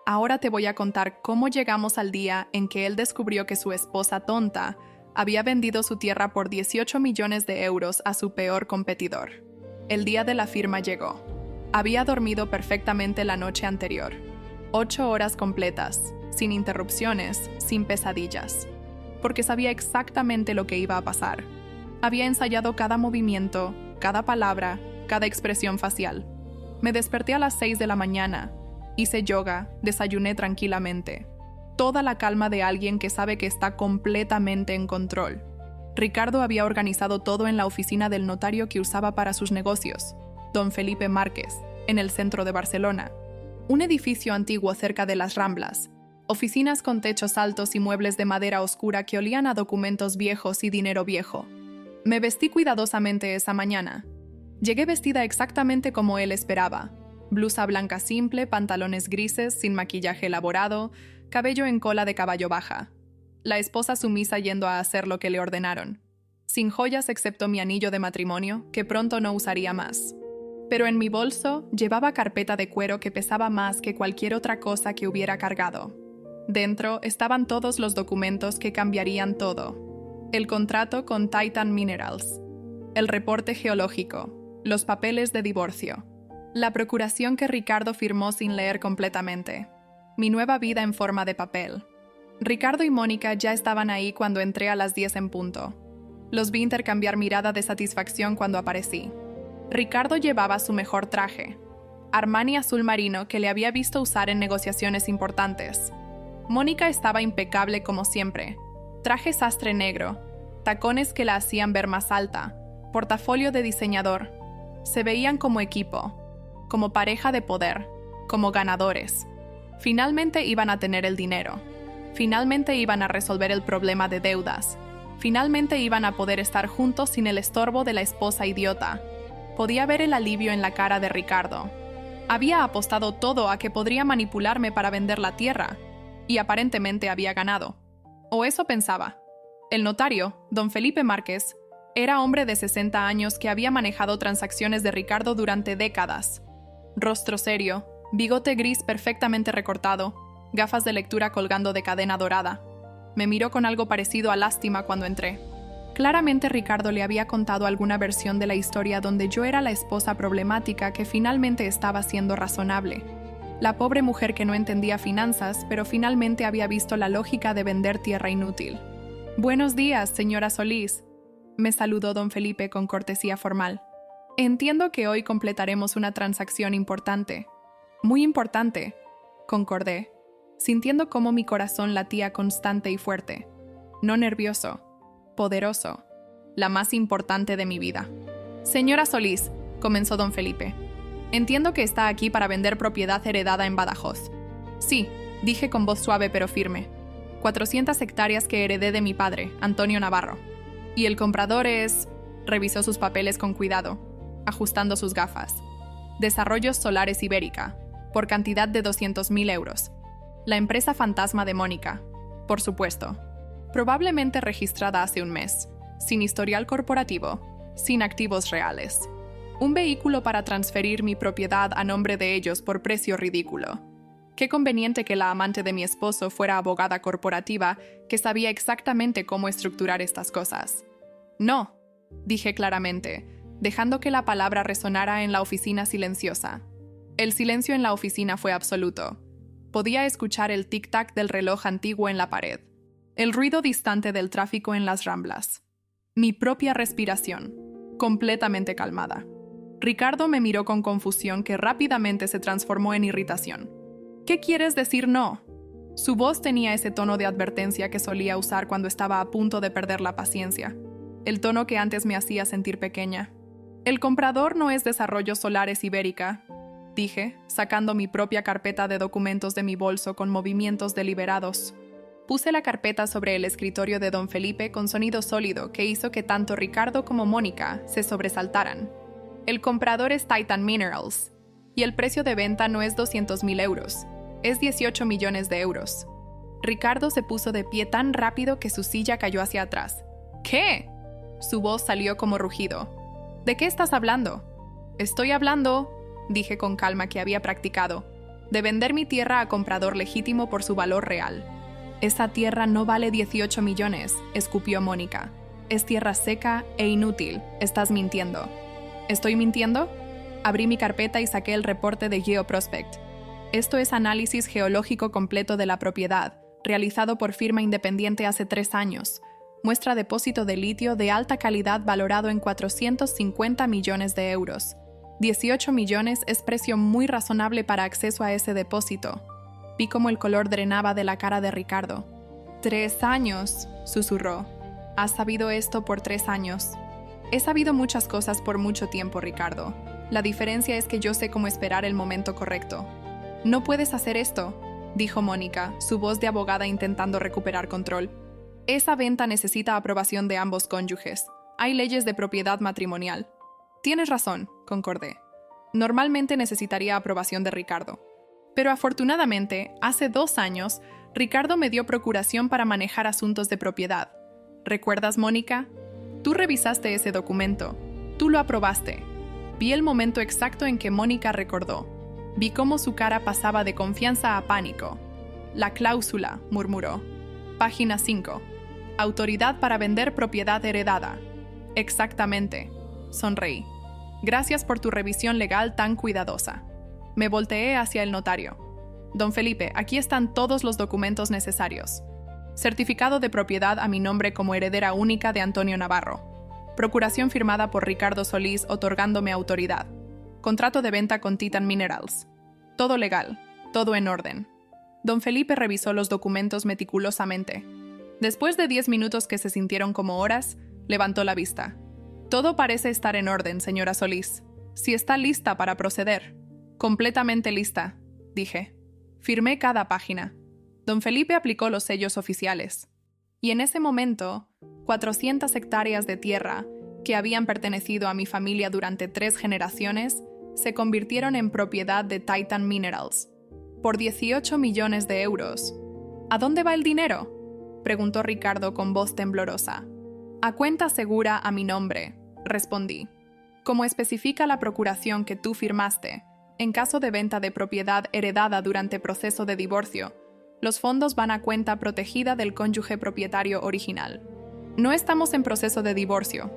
Ahora te voy a contar cómo llegamos al día en que él descubrió que su esposa tonta había vendido su tierra por 18 millones de euros a su peor competidor. El día de la firma llegó. Había dormido perfectamente la noche anterior. 8 horas completas, sin interrupciones, sin pesadillas. Porque sabía exactamente lo que iba a pasar. Había ensayado cada movimiento, cada palabra, cada expresión facial. Me desperté a las 6 de la mañana. Hice yoga, desayuné tranquilamente. Toda la calma de alguien que sabe que está completamente en control. Ricardo había organizado todo en la oficina del notario que usaba para sus negocios, Don Felipe Márquez, en el centro de Barcelona. Un edificio antiguo cerca de las Ramblas. Oficinas con techos altos y muebles de madera oscura que olían a documentos viejos y dinero viejo. Me vestí cuidadosamente esa mañana. Llegué vestida exactamente como él esperaba. Blusa blanca simple, pantalones grises, sin maquillaje elaborado, cabello en cola de caballo baja. La esposa sumisa yendo a hacer lo que le ordenaron. Sin joyas excepto mi anillo de matrimonio, que pronto no usaría más. Pero en mi bolso llevaba carpeta de cuero que pesaba más que cualquier otra cosa que hubiera cargado. Dentro estaban todos los documentos que cambiarían todo. el contrato con Titan Minerals, el reporte geológico, los papeles de divorcio, la procuración que Ricardo firmó sin leer completamente, mi nueva vida en forma de papel. Ricardo y Mónica ya estaban ahí cuando entré a las 10 en punto. Los vi intercambiar mirada de satisfacción cuando aparecí. Ricardo llevaba su mejor traje, Armani azul marino que le había visto usar en negociaciones importantes. Mónica estaba impecable como siempre, traje sastre negro, tacones que la hacían ver más alta, portafolio de diseñador. Se veían como equipo, como pareja de poder, como ganadores. Finalmente iban a tener el dinero. Finalmente iban a resolver el problema de deudas. Finalmente iban a poder estar juntos sin el estorbo de la esposa idiota. Podía ver el alivio en la cara de Ricardo. Había apostado todo a que podría manipularme para vender la tierra, y aparentemente había ganado. O eso pensaba. El notario, don Felipe Márquez, era hombre de 60 años que había manejado transacciones de Ricardo durante décadas. Rostro serio, bigote gris perfectamente recortado, gafas de lectura colgando de cadena dorada. Me miró con algo parecido a lástima cuando entré. Claramente Ricardo le había contado alguna versión de la historia donde yo era la esposa problemática que finalmente estaba siendo razonable. La pobre mujer que no entendía finanzas, pero finalmente había visto la lógica de vender tierra inútil. «Buenos días, señora Solís», me saludó don Felipe con cortesía formal. «Entiendo que hoy completaremos una transacción importante». «Muy importante», concordé, sintiendo cómo mi corazón latía constante y fuerte. No nervioso, poderoso, la más importante de mi vida. «Señora Solís», comenzó don Felipe, «entiendo que está aquí para vender propiedad heredada en Badajoz». «Sí», dije con voz suave pero firme. 400 hectáreas que heredé de mi padre, Antonio Navarro. «Y el comprador es...» Revisó sus papeles con cuidado, ajustando sus gafas. «Desarrollos Solares Ibérica, por cantidad de 200.000 euros. La empresa fantasma de Mónica, por supuesto. Probablemente registrada hace un mes, sin historial corporativo, sin activos reales. Un vehículo para transferir mi propiedad a nombre de ellos por precio ridículo. Qué conveniente que la amante de mi esposo fuera abogada corporativa que sabía exactamente cómo estructurar estas cosas. «No», dije claramente, dejando que la palabra resonara en la oficina silenciosa. El silencio en la oficina fue absoluto. Podía escuchar el tic-tac del reloj antiguo en la pared, el ruido distante del tráfico en las Ramblas. Mi propia respiración, completamente calmada. Ricardo me miró con confusión que rápidamente se transformó en irritación. «¿Qué quieres decir no?» Su voz tenía ese tono de advertencia que solía usar cuando estaba a punto de perder la paciencia, el tono que antes me hacía sentir pequeña. «El comprador no es Desarrollos Solares Ibérica», dije, sacando mi propia carpeta de documentos de mi bolso con movimientos deliberados. Puse la carpeta sobre el escritorio de don Felipe con sonido sólido que hizo que tanto Ricardo como Mónica se sobresaltaran. «El comprador es Titan Minerals, y el precio de venta no es 200.000 euros, es 18 millones de euros». Ricardo se puso de pie tan rápido que su silla cayó hacia atrás. «¿Qué?» Su voz salió como rugido. «¿De qué estás hablando?» «Estoy hablando», dije con calma que había practicado, «de vender mi tierra a comprador legítimo por su valor real». «Esa tierra no vale 18 millones», escupió Mónica. «Es tierra seca e inútil, estás mintiendo». ¿Estoy mintiendo? Abrí mi carpeta y saqué el reporte de GeoProspect. Esto es análisis geológico completo de la propiedad, realizado por firma independiente hace 3 años. Muestra depósito de litio de alta calidad valorado en 450 millones de euros. 18 millones es precio muy razonable para acceso a ese depósito. Vi cómo el color drenaba de la cara de Ricardo. 3 años, susurró. Has sabido esto por 3 años. He sabido muchas cosas por mucho tiempo, Ricardo. La diferencia es que yo sé cómo esperar el momento correcto. No puedes hacer esto, dijo Mónica, su voz de abogada intentando recuperar control. Esa venta necesita aprobación de ambos cónyuges. Hay leyes de propiedad matrimonial. Tienes razón, concordé. Normalmente necesitaría aprobación de Ricardo. Pero afortunadamente, hace 2 años, Ricardo me dio procuración para manejar asuntos de propiedad. ¿Recuerdas, Mónica? Tú revisaste ese documento. Tú lo aprobaste. Vi el momento exacto en que Mónica recordó. Vi cómo su cara pasaba de confianza a pánico. La cláusula, murmuró. Página 5. Autoridad para vender propiedad heredada. Exactamente. Sonreí. Gracias por tu revisión legal tan cuidadosa. Me volteé hacia el notario. Don Felipe, aquí están todos los documentos necesarios. Certificado de propiedad a mi nombre como heredera única de Antonio Navarro. Procuración firmada por Ricardo Solís otorgándome autoridad. Contrato de venta con Titan Minerals. Todo legal, todo en orden. Don Felipe revisó los documentos meticulosamente. Después de 10 minutos que se sintieron como horas, levantó la vista. Todo parece estar en orden, señora Solís. Si está lista para proceder. Completamente lista, dije. Firmé cada página. Don Felipe aplicó los sellos oficiales. Y en ese momento, 400 hectáreas de tierra, que habían pertenecido a mi familia durante 3 generaciones, se convirtieron en propiedad de Titan Minerals. Por 18 millones de euros. ¿A dónde va el dinero?, preguntó Ricardo con voz temblorosa. A cuenta segura a mi nombre, respondí. Como especifica la procuración que tú firmaste, en caso de venta de propiedad heredada durante proceso de divorcio, los fondos van a cuenta protegida del cónyuge propietario original. No estamos en proceso de divorcio,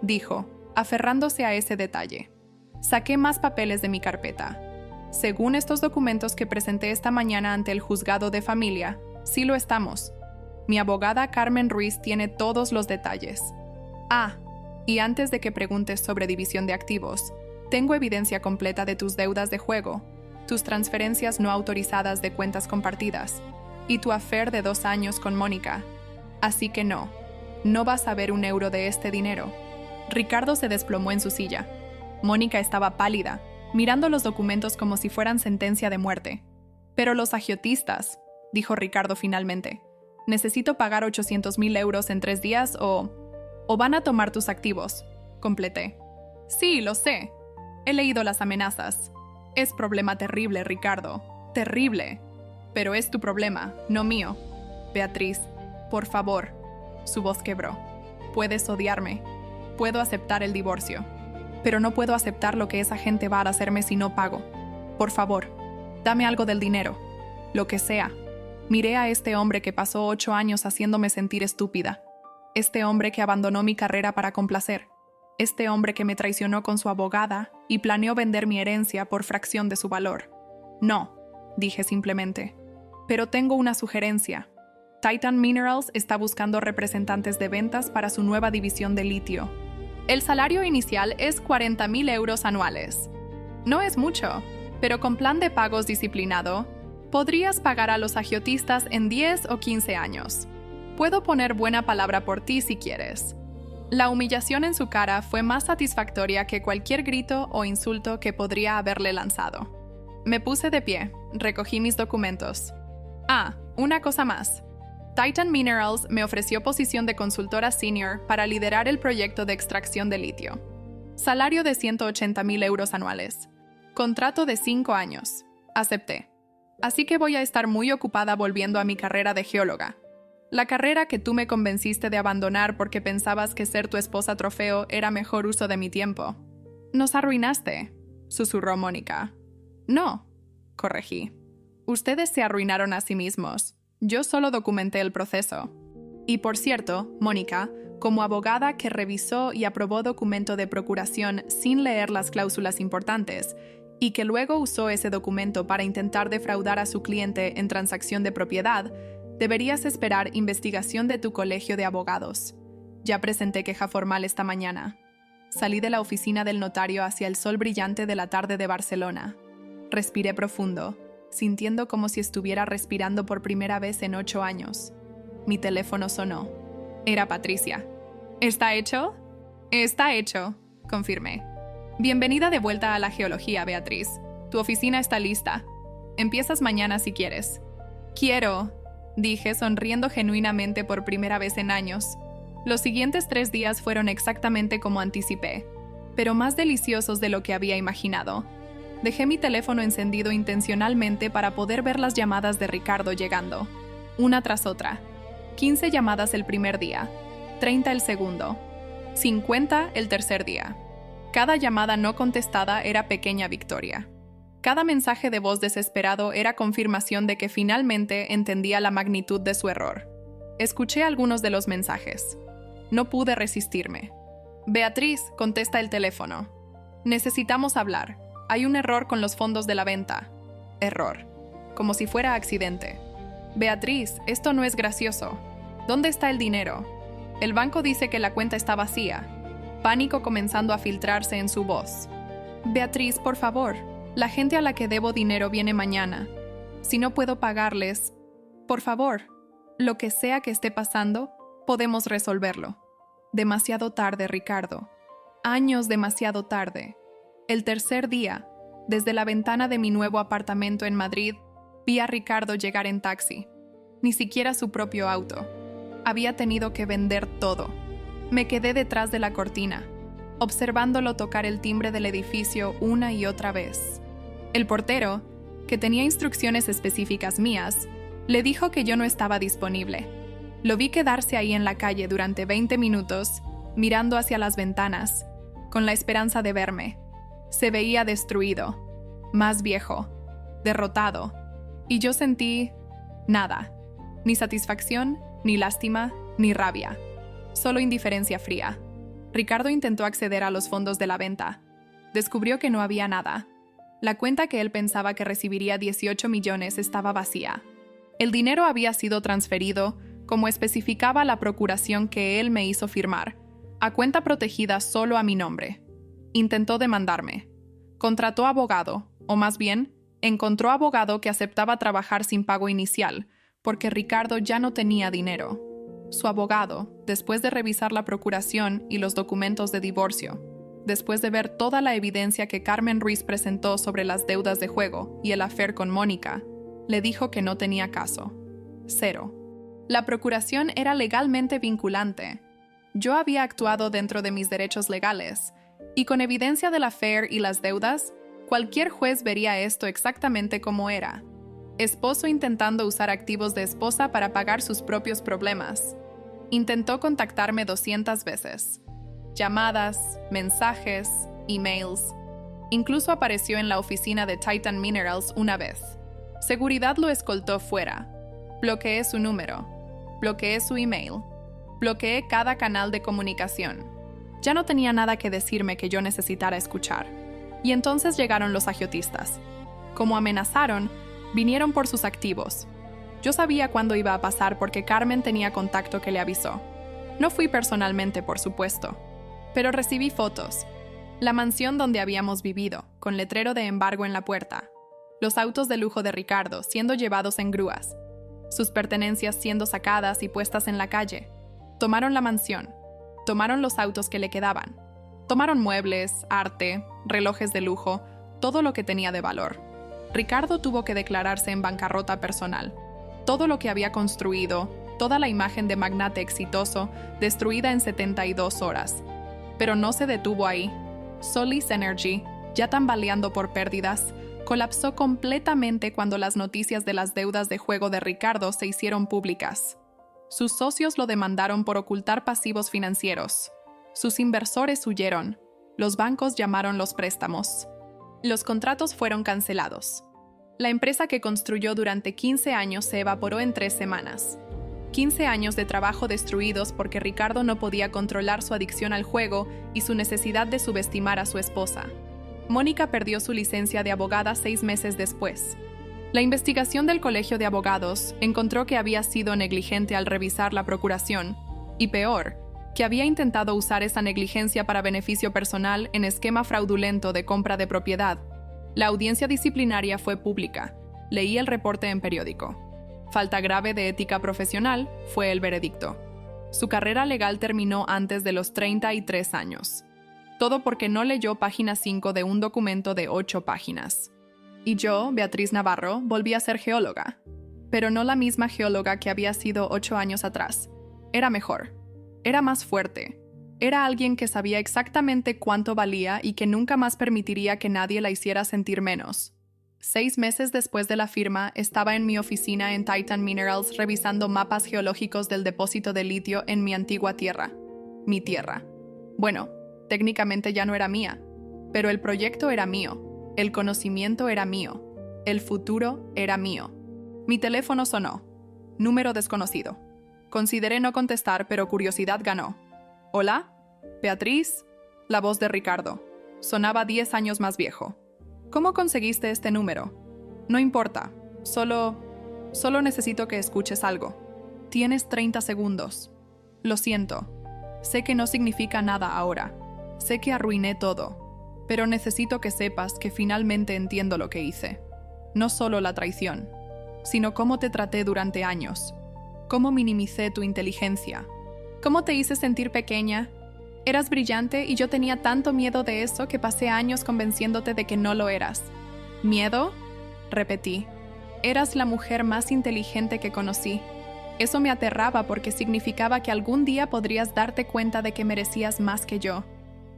dijo, aferrándose a ese detalle. Saqué más papeles de mi carpeta. Según estos documentos que presenté esta mañana ante el juzgado de familia, sí lo estamos. Mi abogada Carmen Ruiz tiene todos los detalles. Ah, y antes de que preguntes sobre división de activos, tengo evidencia completa de tus deudas de juego, tus transferencias no autorizadas de cuentas compartidas y tu affair de 2 años con Mónica. Así que no vas a ver un euro de este dinero. Ricardo se desplomó en su silla. Mónica estaba pálida, mirando los documentos como si fueran sentencia de muerte. Pero los agiotistas, dijo Ricardo finalmente. Necesito pagar 800.000 euros en 3 días o van a tomar tus activos, completé. Sí, lo sé. He leído las amenazas. Es problema terrible, Ricardo. Terrible. Pero es tu problema, no mío. Beatriz, por favor. Su voz quebró. Puedes odiarme. Puedo aceptar el divorcio. Pero no puedo aceptar lo que esa gente va a hacerme si no pago. Por favor, dame algo del dinero. Lo que sea. Miré a este hombre que pasó 8 años haciéndome sentir estúpida. Este hombre que abandonó mi carrera para complacer. Este hombre que me traicionó con su abogada y planeó vender mi herencia por fracción de su valor. No, dije simplemente. Pero tengo una sugerencia. Titan Minerals está buscando representantes de ventas para su nueva división de litio. El salario inicial es 40.000 euros anuales. No es mucho, pero con plan de pagos disciplinado, podrías pagar a los agiotistas en 10 o 15 años. Puedo poner buena palabra por ti si quieres. La humillación en su cara fue más satisfactoria que cualquier grito o insulto que podría haberle lanzado. Me puse de pie, recogí mis documentos. Ah, una cosa más. Titan Minerals me ofreció posición de consultora senior para liderar el proyecto de extracción de litio. Salario de 180.000 euros anuales. Contrato de 5 años. Acepté. Así que voy a estar muy ocupada volviendo a mi carrera de geóloga. La carrera que tú me convenciste de abandonar porque pensabas que ser tu esposa trofeo era mejor uso de mi tiempo. Nos arruinaste, susurró Mónica. No, corregí. Ustedes se arruinaron a sí mismos. Yo solo documenté el proceso. Y por cierto, Mónica, como abogada que revisó y aprobó documento de procuración sin leer las cláusulas importantes, y que luego usó ese documento para intentar defraudar a su cliente en transacción de propiedad, deberías esperar investigación de tu colegio de abogados. Ya presenté queja formal esta mañana. Salí de la oficina del notario hacia el sol brillante de la tarde de Barcelona. Respiré profundo, sintiendo como si estuviera respirando por primera vez en 8 años. Mi teléfono sonó. Era Patricia. ¿Está hecho? Está hecho, confirmé. Bienvenida de vuelta a la geología, Beatriz. Tu oficina está lista. Empiezas mañana si quieres. Quiero, dije sonriendo genuinamente por primera vez en años. Los siguientes 3 días fueron exactamente como anticipé, pero más deliciosos de lo que había imaginado. Dejé mi teléfono encendido intencionalmente para poder ver las llamadas de Ricardo llegando, una tras otra. 15 llamadas el primer día, 30 el segundo, 50 el tercer día. Cada llamada no contestada era pequeña victoria. Cada mensaje de voz desesperado era confirmación de que finalmente entendía la magnitud de su error. Escuché algunos de los mensajes. No pude resistirme. Beatriz, contesta el teléfono. Necesitamos hablar. Hay un error con los fondos de la venta. Error. Como si fuera accidente. Beatriz, esto no es gracioso. ¿Dónde está el dinero? El banco dice que la cuenta está vacía. Pánico comenzando a filtrarse en su voz. Beatriz, por favor. La gente a la que debo dinero viene mañana. Si no puedo pagarles, por favor, lo que sea que esté pasando, podemos resolverlo. Demasiado tarde, Ricardo. Años demasiado tarde. El tercer día, desde la ventana de mi nuevo apartamento en Madrid, vi a Ricardo llegar en taxi. Ni siquiera su propio auto. Había tenido que vender todo. Me quedé detrás de la cortina, observándolo tocar el timbre del edificio una y otra vez. El portero, que tenía instrucciones específicas mías, le dijo que yo no estaba disponible. Lo vi quedarse ahí en la calle durante 20 minutos, mirando hacia las ventanas, con la esperanza de verme. Se veía destruido, más viejo, derrotado, y yo sentí nada, ni satisfacción, ni lástima, ni rabia, solo indiferencia fría. Ricardo intentó acceder a los fondos de la venta. Descubrió que no había nada. La cuenta que él pensaba que recibiría 18 millones estaba vacía. El dinero había sido transferido, como especificaba la procuración que él me hizo firmar, a cuenta protegida solo a mi nombre. Intentó demandarme. Contrató abogado, o más bien, encontró abogado que aceptaba trabajar sin pago inicial, porque Ricardo ya no tenía dinero. Su abogado, después de revisar la procuración y los documentos de divorcio, después de ver toda la evidencia que Carmen Ruiz presentó sobre las deudas de juego y el affair con Mónica, le dijo que no tenía caso. 0. La procuración era legalmente vinculante. Yo había actuado dentro de mis derechos legales, y con evidencia del affair y las deudas, cualquier juez vería esto exactamente como era. Esposo intentando usar activos de esposa para pagar sus propios problemas. Intentó contactarme 200 veces. Llamadas, mensajes, emails. Incluso apareció en la oficina de Titan Minerals una vez. Seguridad lo escoltó fuera. Bloqueé su número. Bloqueé su email. Bloqueé cada canal de comunicación. Ya no tenía nada que decirme que yo necesitara escuchar. Y entonces llegaron los agiotistas. Como amenazaron, vinieron por sus activos. Yo sabía cuándo iba a pasar porque Carmen tenía contacto que le avisó. No fui personalmente, por supuesto, pero recibí fotos. La mansión donde habíamos vivido, con letrero de embargo en la puerta. Los autos de lujo de Ricardo siendo llevados en grúas. Sus pertenencias siendo sacadas y puestas en la calle. Tomaron la mansión. Tomaron los autos que le quedaban. Tomaron muebles, arte, relojes de lujo, todo lo que tenía de valor. Ricardo tuvo que declararse en bancarrota personal. Todo lo que había construido, toda la imagen de magnate exitoso, destruida en 72 horas. Pero no se detuvo ahí. Solis Energy, ya tambaleando por pérdidas, colapsó completamente cuando las noticias de las deudas de juego de Ricardo se hicieron públicas. Sus socios lo demandaron por ocultar pasivos financieros. Sus inversores huyeron. Los bancos llamaron los préstamos. Los contratos fueron cancelados. La empresa que construyó durante 15 años se evaporó en 3 semanas. 15 años de trabajo destruidos porque Ricardo no podía controlar su adicción al juego y su necesidad de subestimar a su esposa. Mónica perdió su licencia de abogada 6 meses después. La investigación del Colegio de Abogados encontró que había sido negligente al revisar la procuración, y peor, que había intentado usar esa negligencia para beneficio personal en esquema fraudulento de compra de propiedad. La audiencia disciplinaria fue pública. Leí el reporte en periódico. Falta grave de ética profesional fue el veredicto. Su carrera legal terminó antes de los 33 años. Todo porque no leyó página 5 de un documento de 8 páginas. Y yo, Beatriz Navarro, volví a ser geóloga. Pero no la misma geóloga que había sido 8 años atrás. Era mejor. Era más fuerte. Era alguien que sabía exactamente cuánto valía y que nunca más permitiría que nadie la hiciera sentir menos. 6 meses después de la firma, estaba en mi oficina en Titan Minerals revisando mapas geológicos del depósito de litio en mi antigua tierra. Mi tierra. Bueno, técnicamente ya no era mía, pero el proyecto era mío, el conocimiento era mío, el futuro era mío. Mi teléfono sonó. Número desconocido. Consideré no contestar, pero curiosidad ganó. ¿Hola? ¿Beatriz? La voz de Ricardo. Sonaba 10 años más viejo. ¿Cómo conseguiste este número? No importa. Solo necesito que escuches algo. Tienes 30 segundos. Lo siento. Sé que no significa nada ahora. Sé que arruiné todo. Pero necesito que sepas que finalmente entiendo lo que hice. No solo la traición, sino cómo te traté durante años. Cómo minimicé tu inteligencia. Cómo te hice sentir pequeña. Eras brillante y yo tenía tanto miedo de eso que pasé años convenciéndote de que no lo eras. ¿Miedo? Repetí. Eras la mujer más inteligente que conocí. Eso me aterraba porque significaba que algún día podrías darte cuenta de que merecías más que yo.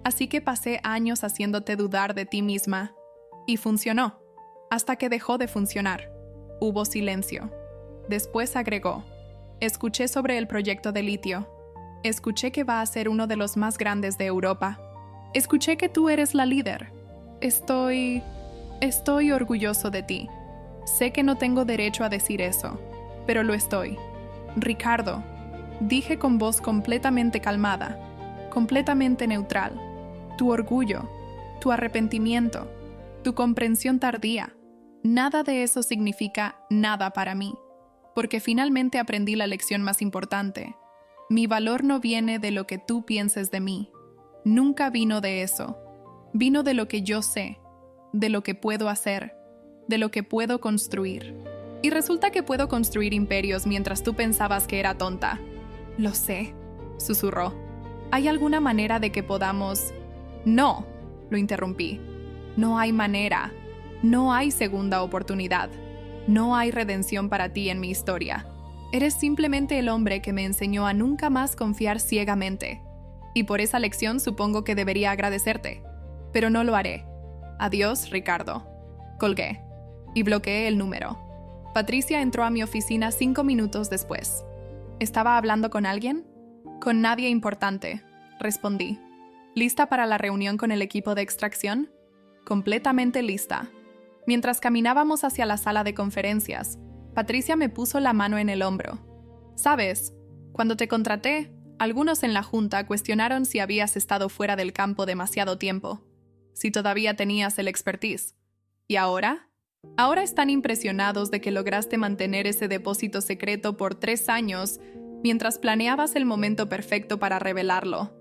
Así que pasé años haciéndote dudar de ti misma. Y funcionó. Hasta que dejó de funcionar. Hubo silencio. Después agregó. Escuché sobre el proyecto de litio. Escuché que va a ser uno de los más grandes de Europa. Escuché que tú eres la líder. Estoy orgulloso de ti. Sé que no tengo derecho a decir eso, pero lo estoy. Ricardo, dije con voz completamente calmada, completamente neutral. Tu orgullo, tu arrepentimiento, tu comprensión tardía, nada de eso significa nada para mí, porque finalmente aprendí la lección más importante. Mi valor no viene de lo que tú pienses de mí. Nunca vino de eso. Vino de lo que yo sé, de lo que puedo hacer, de lo que puedo construir. Y resulta que puedo construir imperios mientras tú pensabas que era tonta. Lo sé, susurró. ¿Hay alguna manera de que podamos...? No, lo interrumpí. No hay manera. No hay segunda oportunidad. No hay redención para ti en mi historia. Eres simplemente el hombre que me enseñó a nunca más confiar ciegamente. Y por esa lección supongo que debería agradecerte. Pero no lo haré. Adiós, Ricardo. Colgué. Y bloqueé el número. Patricia entró a mi oficina 5 minutos después. ¿Estaba hablando con alguien? Con nadie importante, respondí. ¿Lista para la reunión con el equipo de extracción? Completamente lista. Mientras caminábamos hacia la sala de conferencias, Patricia me puso la mano en el hombro. ¿Sabes? Cuando te contraté, algunos en la junta cuestionaron si habías estado fuera del campo demasiado tiempo, si todavía tenías el expertise. ¿Y ahora? Ahora están impresionados de que lograste mantener ese depósito secreto por 3 años mientras planeabas el momento perfecto para revelarlo.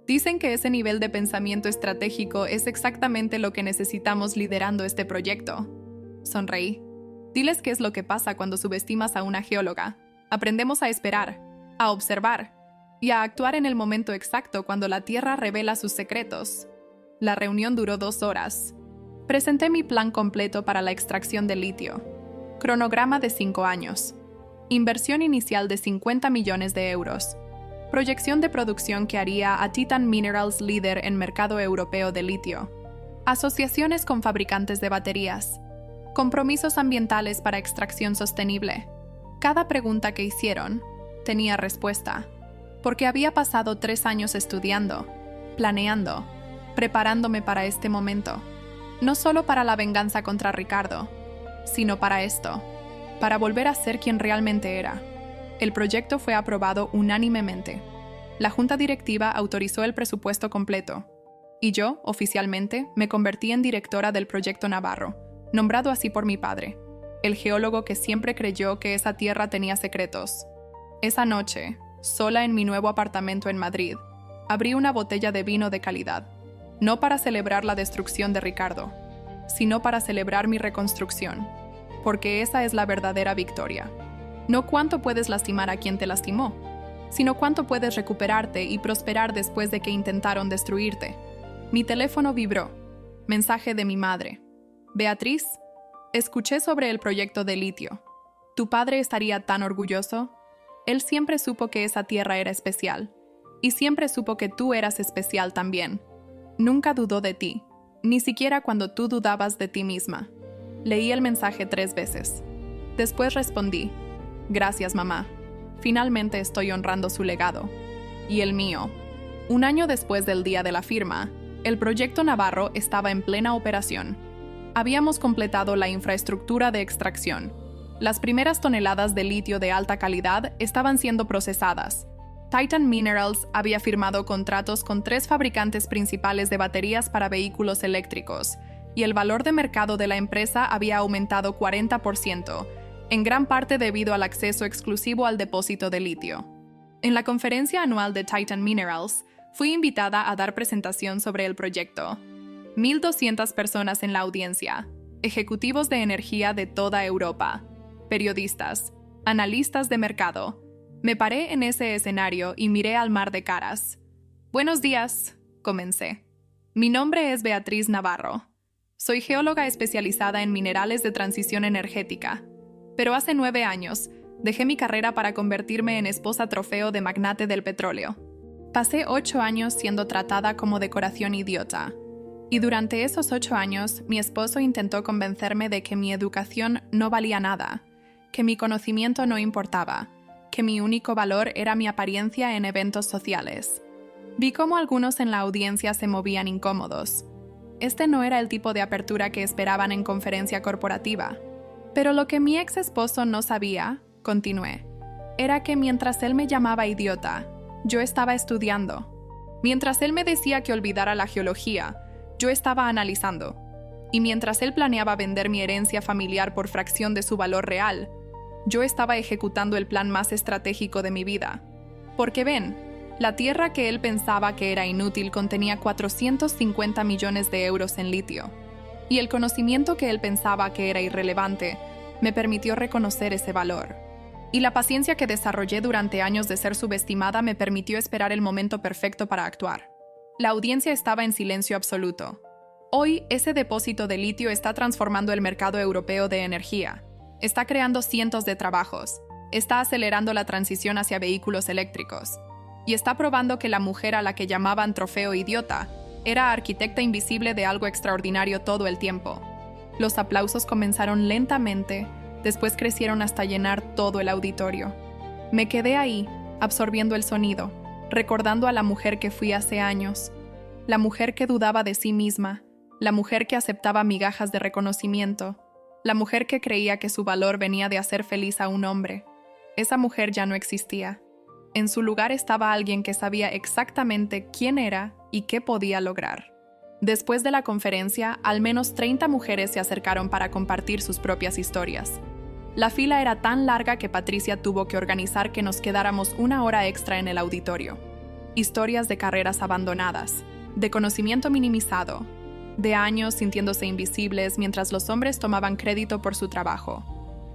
Dicen que ese nivel de pensamiento estratégico es exactamente lo que necesitamos liderando este proyecto. Sonreí. Diles qué es lo que pasa cuando subestimas a una geóloga. Aprendemos a esperar, a observar y a actuar en el momento exacto cuando la Tierra revela sus secretos. La reunión duró 2 horas. Presenté mi plan completo para la extracción de litio. Cronograma de 5 años. Inversión inicial de 50 millones de euros. Proyección de producción que haría a Titan Minerals líder en mercado europeo de litio. Asociaciones con fabricantes de baterías. Compromisos ambientales para extracción sostenible. Cada pregunta que hicieron tenía respuesta, porque había pasado 3 años estudiando, planeando, preparándome para este momento. No solo para la venganza contra Ricardo, sino para esto, para volver a ser quien realmente era. El proyecto fue aprobado unánimemente. La junta directiva autorizó el presupuesto completo, y yo, oficialmente, me convertí en directora del Proyecto Navarro, nombrado así por mi padre, el geólogo que siempre creyó que esa tierra tenía secretos. Esa noche, sola en mi nuevo apartamento en Madrid, abrí una botella de vino de calidad, no para celebrar la destrucción de Ricardo, sino para celebrar mi reconstrucción, porque esa es la verdadera victoria. No cuánto puedes lastimar a quien te lastimó, sino cuánto puedes recuperarte y prosperar después de que intentaron destruirte. Mi teléfono vibró. Mensaje de mi madre. Beatriz, escuché sobre el proyecto de litio. ¿Tu padre estaría tan orgulloso? Él siempre supo que esa tierra era especial, y siempre supo que tú eras especial también. Nunca dudó de ti, ni siquiera cuando tú dudabas de ti misma. Leí el mensaje 3 veces. Después respondí, gracias, mamá. Finalmente estoy honrando su legado. Y el mío. 1 año después del día de la firma, el Proyecto Navarro estaba en plena operación. Habíamos completado la infraestructura de extracción. Las primeras toneladas de litio de alta calidad estaban siendo procesadas. Titan Minerals había firmado contratos con 3 fabricantes principales de baterías para vehículos eléctricos, y el valor de mercado de la empresa había aumentado 40%, en gran parte debido al acceso exclusivo al depósito de litio. En la conferencia anual de Titan Minerals, fui invitada a dar presentación sobre el proyecto. 1,200 personas en la audiencia, ejecutivos de energía de toda Europa, periodistas, analistas de mercado. Me paré en ese escenario y miré al mar de caras. «Buenos días», comencé. «Mi nombre es Beatriz Navarro. Soy geóloga especializada en minerales de transición energética. Pero hace 9 años, dejé mi carrera para convertirme en esposa trofeo de magnate del petróleo. Pasé 8 años siendo tratada como decoración idiota. Y durante esos 8 años, mi esposo intentó convencerme de que mi educación no valía nada, que mi conocimiento no importaba, que mi único valor era mi apariencia en eventos sociales. Vi cómo algunos en la audiencia se movían incómodos. Este no era el tipo de apertura que esperaban en conferencia corporativa. Pero lo que mi ex esposo no sabía, continué, era que mientras él me llamaba idiota, yo estaba estudiando. Mientras él me decía que olvidara la geología, yo estaba analizando. Y mientras él planeaba vender mi herencia familiar por fracción de su valor real, yo estaba ejecutando el plan más estratégico de mi vida. Porque ven, la tierra que él pensaba que era inútil contenía 450 millones de euros en litio. Y el conocimiento que él pensaba que era irrelevante me permitió reconocer ese valor. Y la paciencia que desarrollé durante años de ser subestimada me permitió esperar el momento perfecto para actuar. La audiencia estaba en silencio absoluto. Hoy, ese depósito de litio está transformando el mercado europeo de energía. Está creando cientos de trabajos. Está acelerando la transición hacia vehículos eléctricos. Y está probando que la mujer a la que llamaban trofeo idiota era arquitecta invisible de algo extraordinario todo el tiempo. Los aplausos comenzaron lentamente, después crecieron hasta llenar todo el auditorio. Me quedé ahí, absorbiendo el sonido, recordando a la mujer que fui hace años, la mujer que dudaba de sí misma, la mujer que aceptaba migajas de reconocimiento, la mujer que creía que su valor venía de hacer feliz a un hombre. Esa mujer ya no existía. En su lugar estaba alguien que sabía exactamente quién era y qué podía lograr. Después de la conferencia, al menos 30 mujeres se acercaron para compartir sus propias historias. La fila era tan larga que Patricia tuvo que organizar que nos quedáramos 1 hora extra en el auditorio. Historias de carreras abandonadas, de conocimiento minimizado, de años sintiéndose invisibles mientras los hombres tomaban crédito por su trabajo.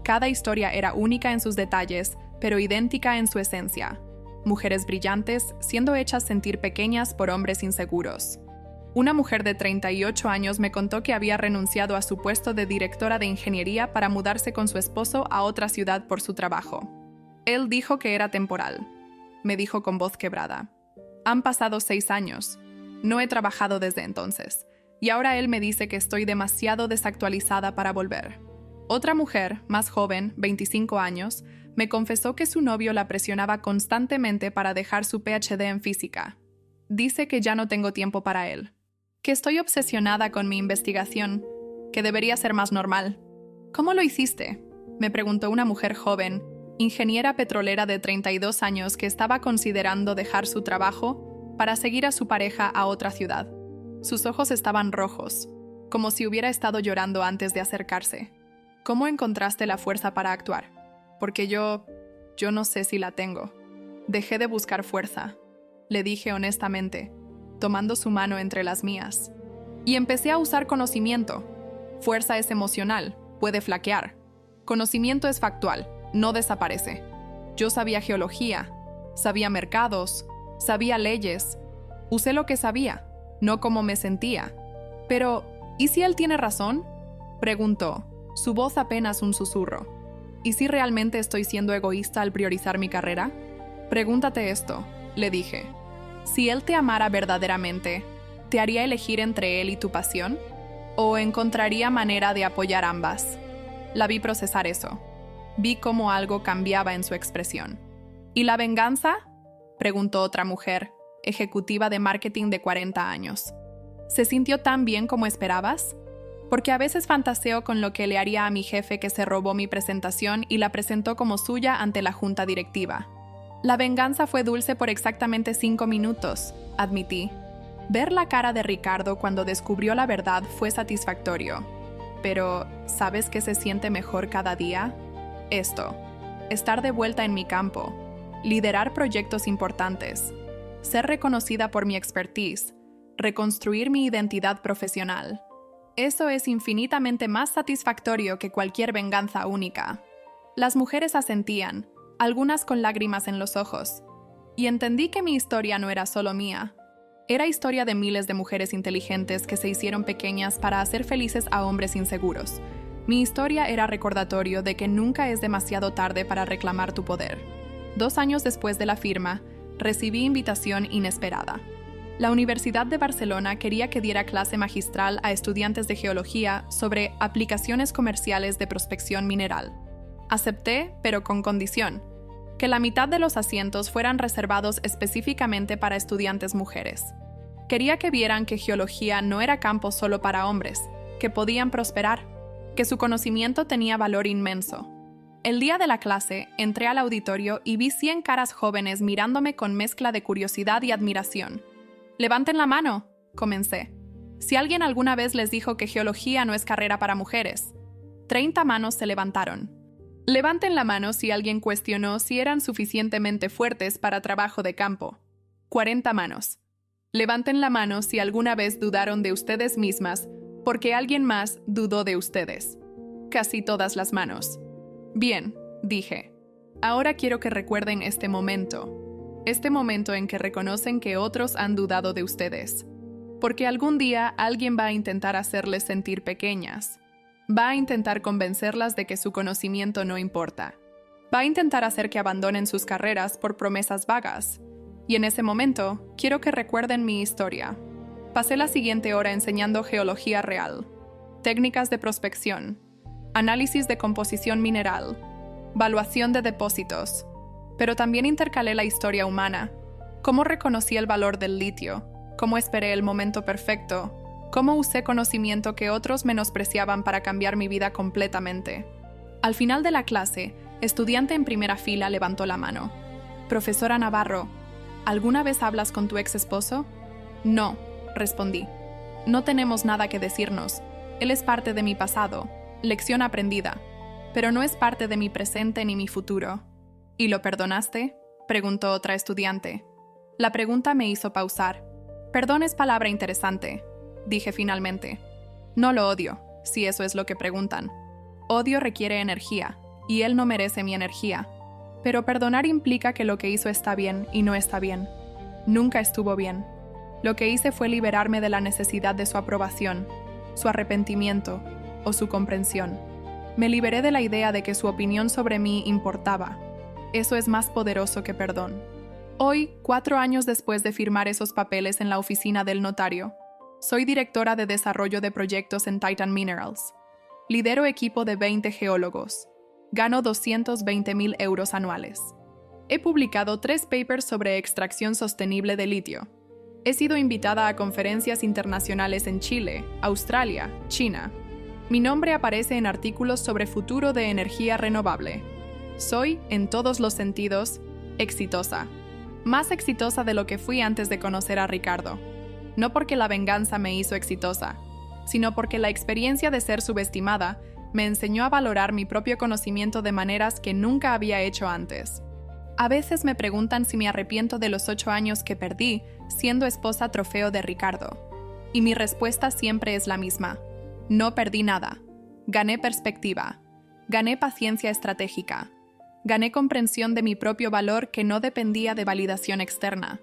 Cada historia era única en sus detalles, pero idéntica en su esencia. Mujeres brillantes siendo hechas sentir pequeñas por hombres inseguros. Una mujer de 38 años me contó que había renunciado a su puesto de directora de ingeniería para mudarse con su esposo a otra ciudad por su trabajo. Él dijo que era temporal. Me dijo con voz quebrada. Han pasado 6 años. No he trabajado desde entonces. Y ahora él me dice que estoy demasiado desactualizada para volver. Otra mujer, más joven, 25 años, me confesó que su novio la presionaba constantemente para dejar su PhD en física. Dice que ya no tengo tiempo para él. Que estoy obsesionada con mi investigación, que debería ser más normal. ¿Cómo lo hiciste?, me preguntó una mujer joven, ingeniera petrolera de 32 años que estaba considerando dejar su trabajo para seguir a su pareja a otra ciudad. Sus ojos estaban rojos, como si hubiera estado llorando antes de acercarse. ¿Cómo encontraste la fuerza para actuar? Porque yo no sé si la tengo. Dejé de buscar fuerza, le dije honestamente, tomando su mano entre las mías. Y empecé a usar conocimiento. Fuerza es emocional, puede flaquear. Conocimiento es factual, no desaparece. Yo sabía geología, sabía mercados, sabía leyes. Usé lo que sabía, no cómo me sentía. Pero, ¿y si él tiene razón?, preguntó, su voz apenas un susurro. ¿Y si realmente estoy siendo egoísta al priorizar mi carrera? Pregúntate esto, le dije. Si él te amara verdaderamente, ¿te haría elegir entre él y tu pasión? ¿O encontraría manera de apoyar ambas? La vi procesar eso. Vi cómo algo cambiaba en su expresión. ¿Y la venganza?, preguntó otra mujer, ejecutiva de marketing de 40 años. ¿Se sintió tan bien como esperabas? Porque a veces fantaseo con lo que le haría a mi jefe que se robó mi presentación y la presentó como suya ante la junta directiva. La venganza fue dulce por exactamente 5 minutos, admití. Ver la cara de Ricardo cuando descubrió la verdad fue satisfactorio. Pero, ¿sabes qué se siente mejor cada día? Esto. Estar de vuelta en mi campo. Liderar proyectos importantes. Ser reconocida por mi expertise. Reconstruir mi identidad profesional. Eso es infinitamente más satisfactorio que cualquier venganza única. Las mujeres asentían, algunas con lágrimas en los ojos. Y entendí que mi historia no era solo mía. Era historia de miles de mujeres inteligentes que se hicieron pequeñas para hacer felices a hombres inseguros. Mi historia era recordatorio de que nunca es demasiado tarde para reclamar tu poder. 2 años después de la firma, recibí invitación inesperada. La Universidad de Barcelona quería que diera clase magistral a estudiantes de geología sobre aplicaciones comerciales de prospección mineral. Acepté, pero con condición: que la mitad de los asientos fueran reservados específicamente para estudiantes mujeres. Quería que vieran que geología no era campo solo para hombres, que podían prosperar, que su conocimiento tenía valor inmenso. El día de la clase, entré al auditorio y vi 100 caras jóvenes mirándome con mezcla de curiosidad y admiración. «Levanten la mano», comencé. «Si alguien alguna vez les dijo que geología no es carrera para mujeres». 30 manos se levantaron. «Levanten la mano si alguien cuestionó si eran suficientemente fuertes para trabajo de campo». 40 manos. «Levanten la mano si alguna vez dudaron de ustedes mismas porque alguien más dudó de ustedes». Casi todas las manos. «Bien», dije. «Ahora quiero que recuerden este momento en que reconocen que otros han dudado de ustedes. Porque algún día alguien va a intentar hacerles sentir pequeñas. Va a intentar convencerlas de que su conocimiento no importa. Va a intentar hacer que abandonen sus carreras por promesas vagas. Y en ese momento, quiero que recuerden mi historia. Pasé la siguiente hora enseñando geología real, técnicas de prospección, análisis de composición mineral, valuación de depósitos, pero también intercalé la historia humana, cómo reconocí el valor del litio, cómo esperé el momento perfecto, cómo usé conocimiento que otros menospreciaban para cambiar mi vida completamente. Al final de la clase, estudiante en primera fila levantó la mano. «Profesora Navarro, ¿alguna vez hablas con tu ex esposo?» «No», respondí. «No tenemos nada que decirnos. Él es parte de mi pasado, lección aprendida, pero no es parte de mi presente ni mi futuro». «¿Y lo perdonaste?», preguntó otra estudiante. La pregunta me hizo pausar. «Perdón es palabra interesante», dije finalmente. «No lo odio, si eso es lo que preguntan. Odio requiere energía, y él no merece mi energía. Pero perdonar implica que lo que hizo está bien y no está bien. Nunca estuvo bien. Lo que hice fue liberarme de la necesidad de su aprobación, su arrepentimiento o su comprensión. Me liberé de la idea de que su opinión sobre mí importaba. Eso es más poderoso que perdón». Hoy, 4 años después de firmar esos papeles en la oficina del notario, soy directora de desarrollo de proyectos en Titan Minerals. Lidero equipo de 20 geólogos. Gano 220.000 euros anuales. He publicado 3 papers sobre extracción sostenible de litio. He sido invitada a conferencias internacionales en Chile, Australia, China. Mi nombre aparece en artículos sobre futuro de energía renovable. Soy, en todos los sentidos, exitosa. Más exitosa de lo que fui antes de conocer a Ricardo. No porque la venganza me hizo exitosa, sino porque la experiencia de ser subestimada me enseñó a valorar mi propio conocimiento de maneras que nunca había hecho antes. A veces me preguntan si me arrepiento de los 8 años que perdí siendo esposa trofeo de Ricardo. Y mi respuesta siempre es la misma. No perdí nada. Gané perspectiva. Gané paciencia estratégica. Gané comprensión de mi propio valor que no dependía de validación externa.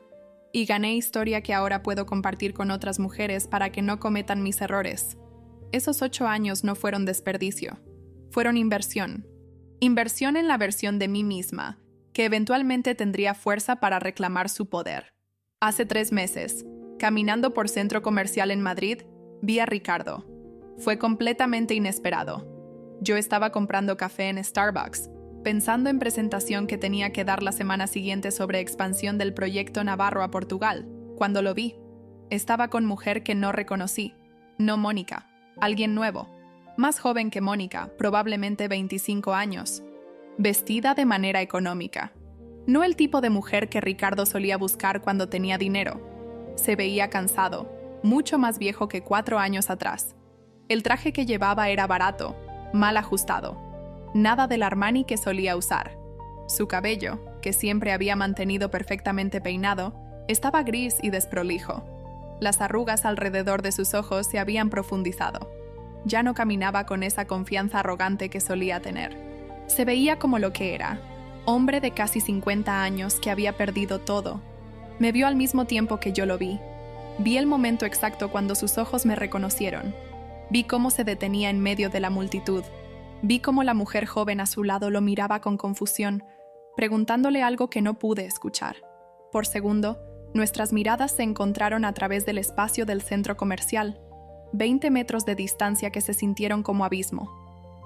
Y gané historia que ahora puedo compartir con otras mujeres para que no cometan mis errores. Esos 8 años no fueron desperdicio. Fueron inversión. Inversión en la versión de mí misma, que eventualmente tendría fuerza para reclamar su poder. Hace 3 meses, caminando por centro comercial en Madrid, vi a Ricardo. Fue completamente inesperado. Yo estaba comprando café en Starbucks, pensando en presentación que tenía que dar la semana siguiente sobre expansión del proyecto Navarro a Portugal, cuando lo vi. Estaba con mujer que no reconocí, no Mónica. alguien nuevo, más joven que Mónica, probablemente 25 años, vestida de manera económica. No el tipo de mujer que Ricardo solía buscar cuando tenía dinero. Se veía cansado, mucho más viejo que 4 años atrás. El traje que llevaba era barato, mal ajustado, nada del Armani que solía usar. Su cabello, que siempre había mantenido perfectamente peinado, estaba gris y desprolijo. Las arrugas alrededor de sus ojos se habían profundizado. Ya no caminaba con esa confianza arrogante que solía tener. Se veía como lo que era, hombre de casi 50 años que había perdido todo. Me vio al mismo tiempo que yo lo vi. Vi el momento exacto cuando sus ojos me reconocieron. Vi cómo se detenía en medio de la multitud. Vi cómo la mujer joven a su lado lo miraba con confusión, preguntándole algo que no pude escuchar. Por segundo, nuestras miradas se encontraron a través del espacio del centro comercial, 20 metros de distancia que se sintieron como abismo.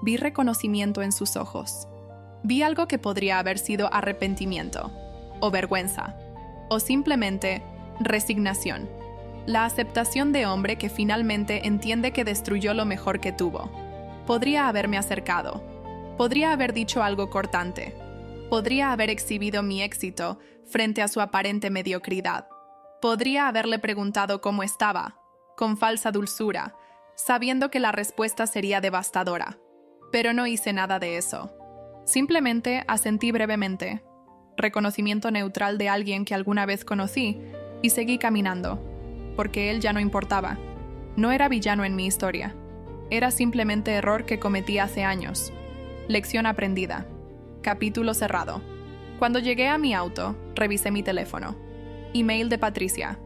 Vi reconocimiento en sus ojos. Vi algo que podría haber sido arrepentimiento, o vergüenza, o simplemente resignación. La aceptación de hombre que finalmente entiende que destruyó lo mejor que tuvo. Podría haberme acercado. Podría haber dicho algo cortante. Podría haber exhibido mi éxito frente a su aparente mediocridad. Podría haberle preguntado cómo estaba, con falsa dulzura, sabiendo que la respuesta sería devastadora. Pero no hice nada de eso. Simplemente asentí brevemente, reconocimiento neutral de alguien que alguna vez conocí, y seguí caminando, porque él ya no importaba. No era villano en mi historia. Era simplemente error que cometí hace años. Lección aprendida. Capítulo cerrado. Cuando llegué a mi auto, revisé mi teléfono. Email de Patricia.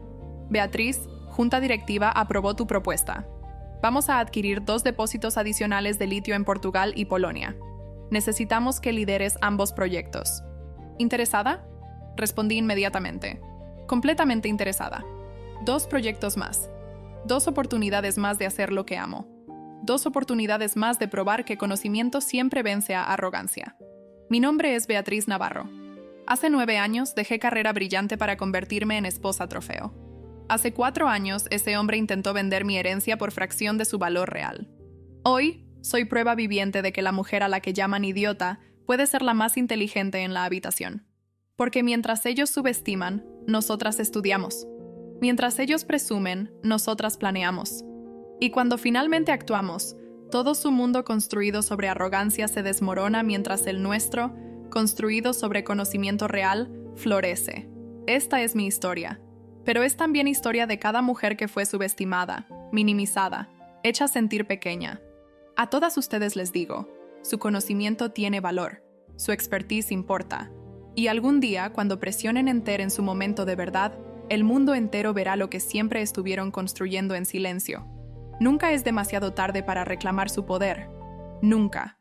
Beatriz, Junta Directiva aprobó tu propuesta. Vamos a adquirir 2 depósitos adicionales de litio en Portugal y Polonia. Necesitamos que lideres ambos proyectos. ¿Interesada? Respondí inmediatamente. Completamente interesada. 2 proyectos más. 2 oportunidades más de hacer lo que amo. 2 oportunidades más de probar que conocimiento siempre vence a arrogancia. Mi nombre es Beatriz Navarro. Hace 9 años dejé carrera brillante para convertirme en esposa trofeo. Hace 4 años ese hombre intentó vender mi herencia por fracción de su valor real. Hoy, soy prueba viviente de que la mujer a la que llaman idiota puede ser la más inteligente en la habitación. Porque mientras ellos subestiman, nosotras estudiamos. Mientras ellos presumen, nosotras planeamos. Y cuando finalmente actuamos, todo su mundo construido sobre arrogancia se desmorona mientras el nuestro, construido sobre conocimiento real, florece. Esta es mi historia. Pero es también historia de cada mujer que fue subestimada, minimizada, hecha sentir pequeña. A todas ustedes les digo, su conocimiento tiene valor, su expertise importa. Y algún día, cuando presionen enter en su momento de verdad, el mundo entero verá lo que siempre estuvieron construyendo en silencio. Nunca es demasiado tarde para reclamar su poder. Nunca.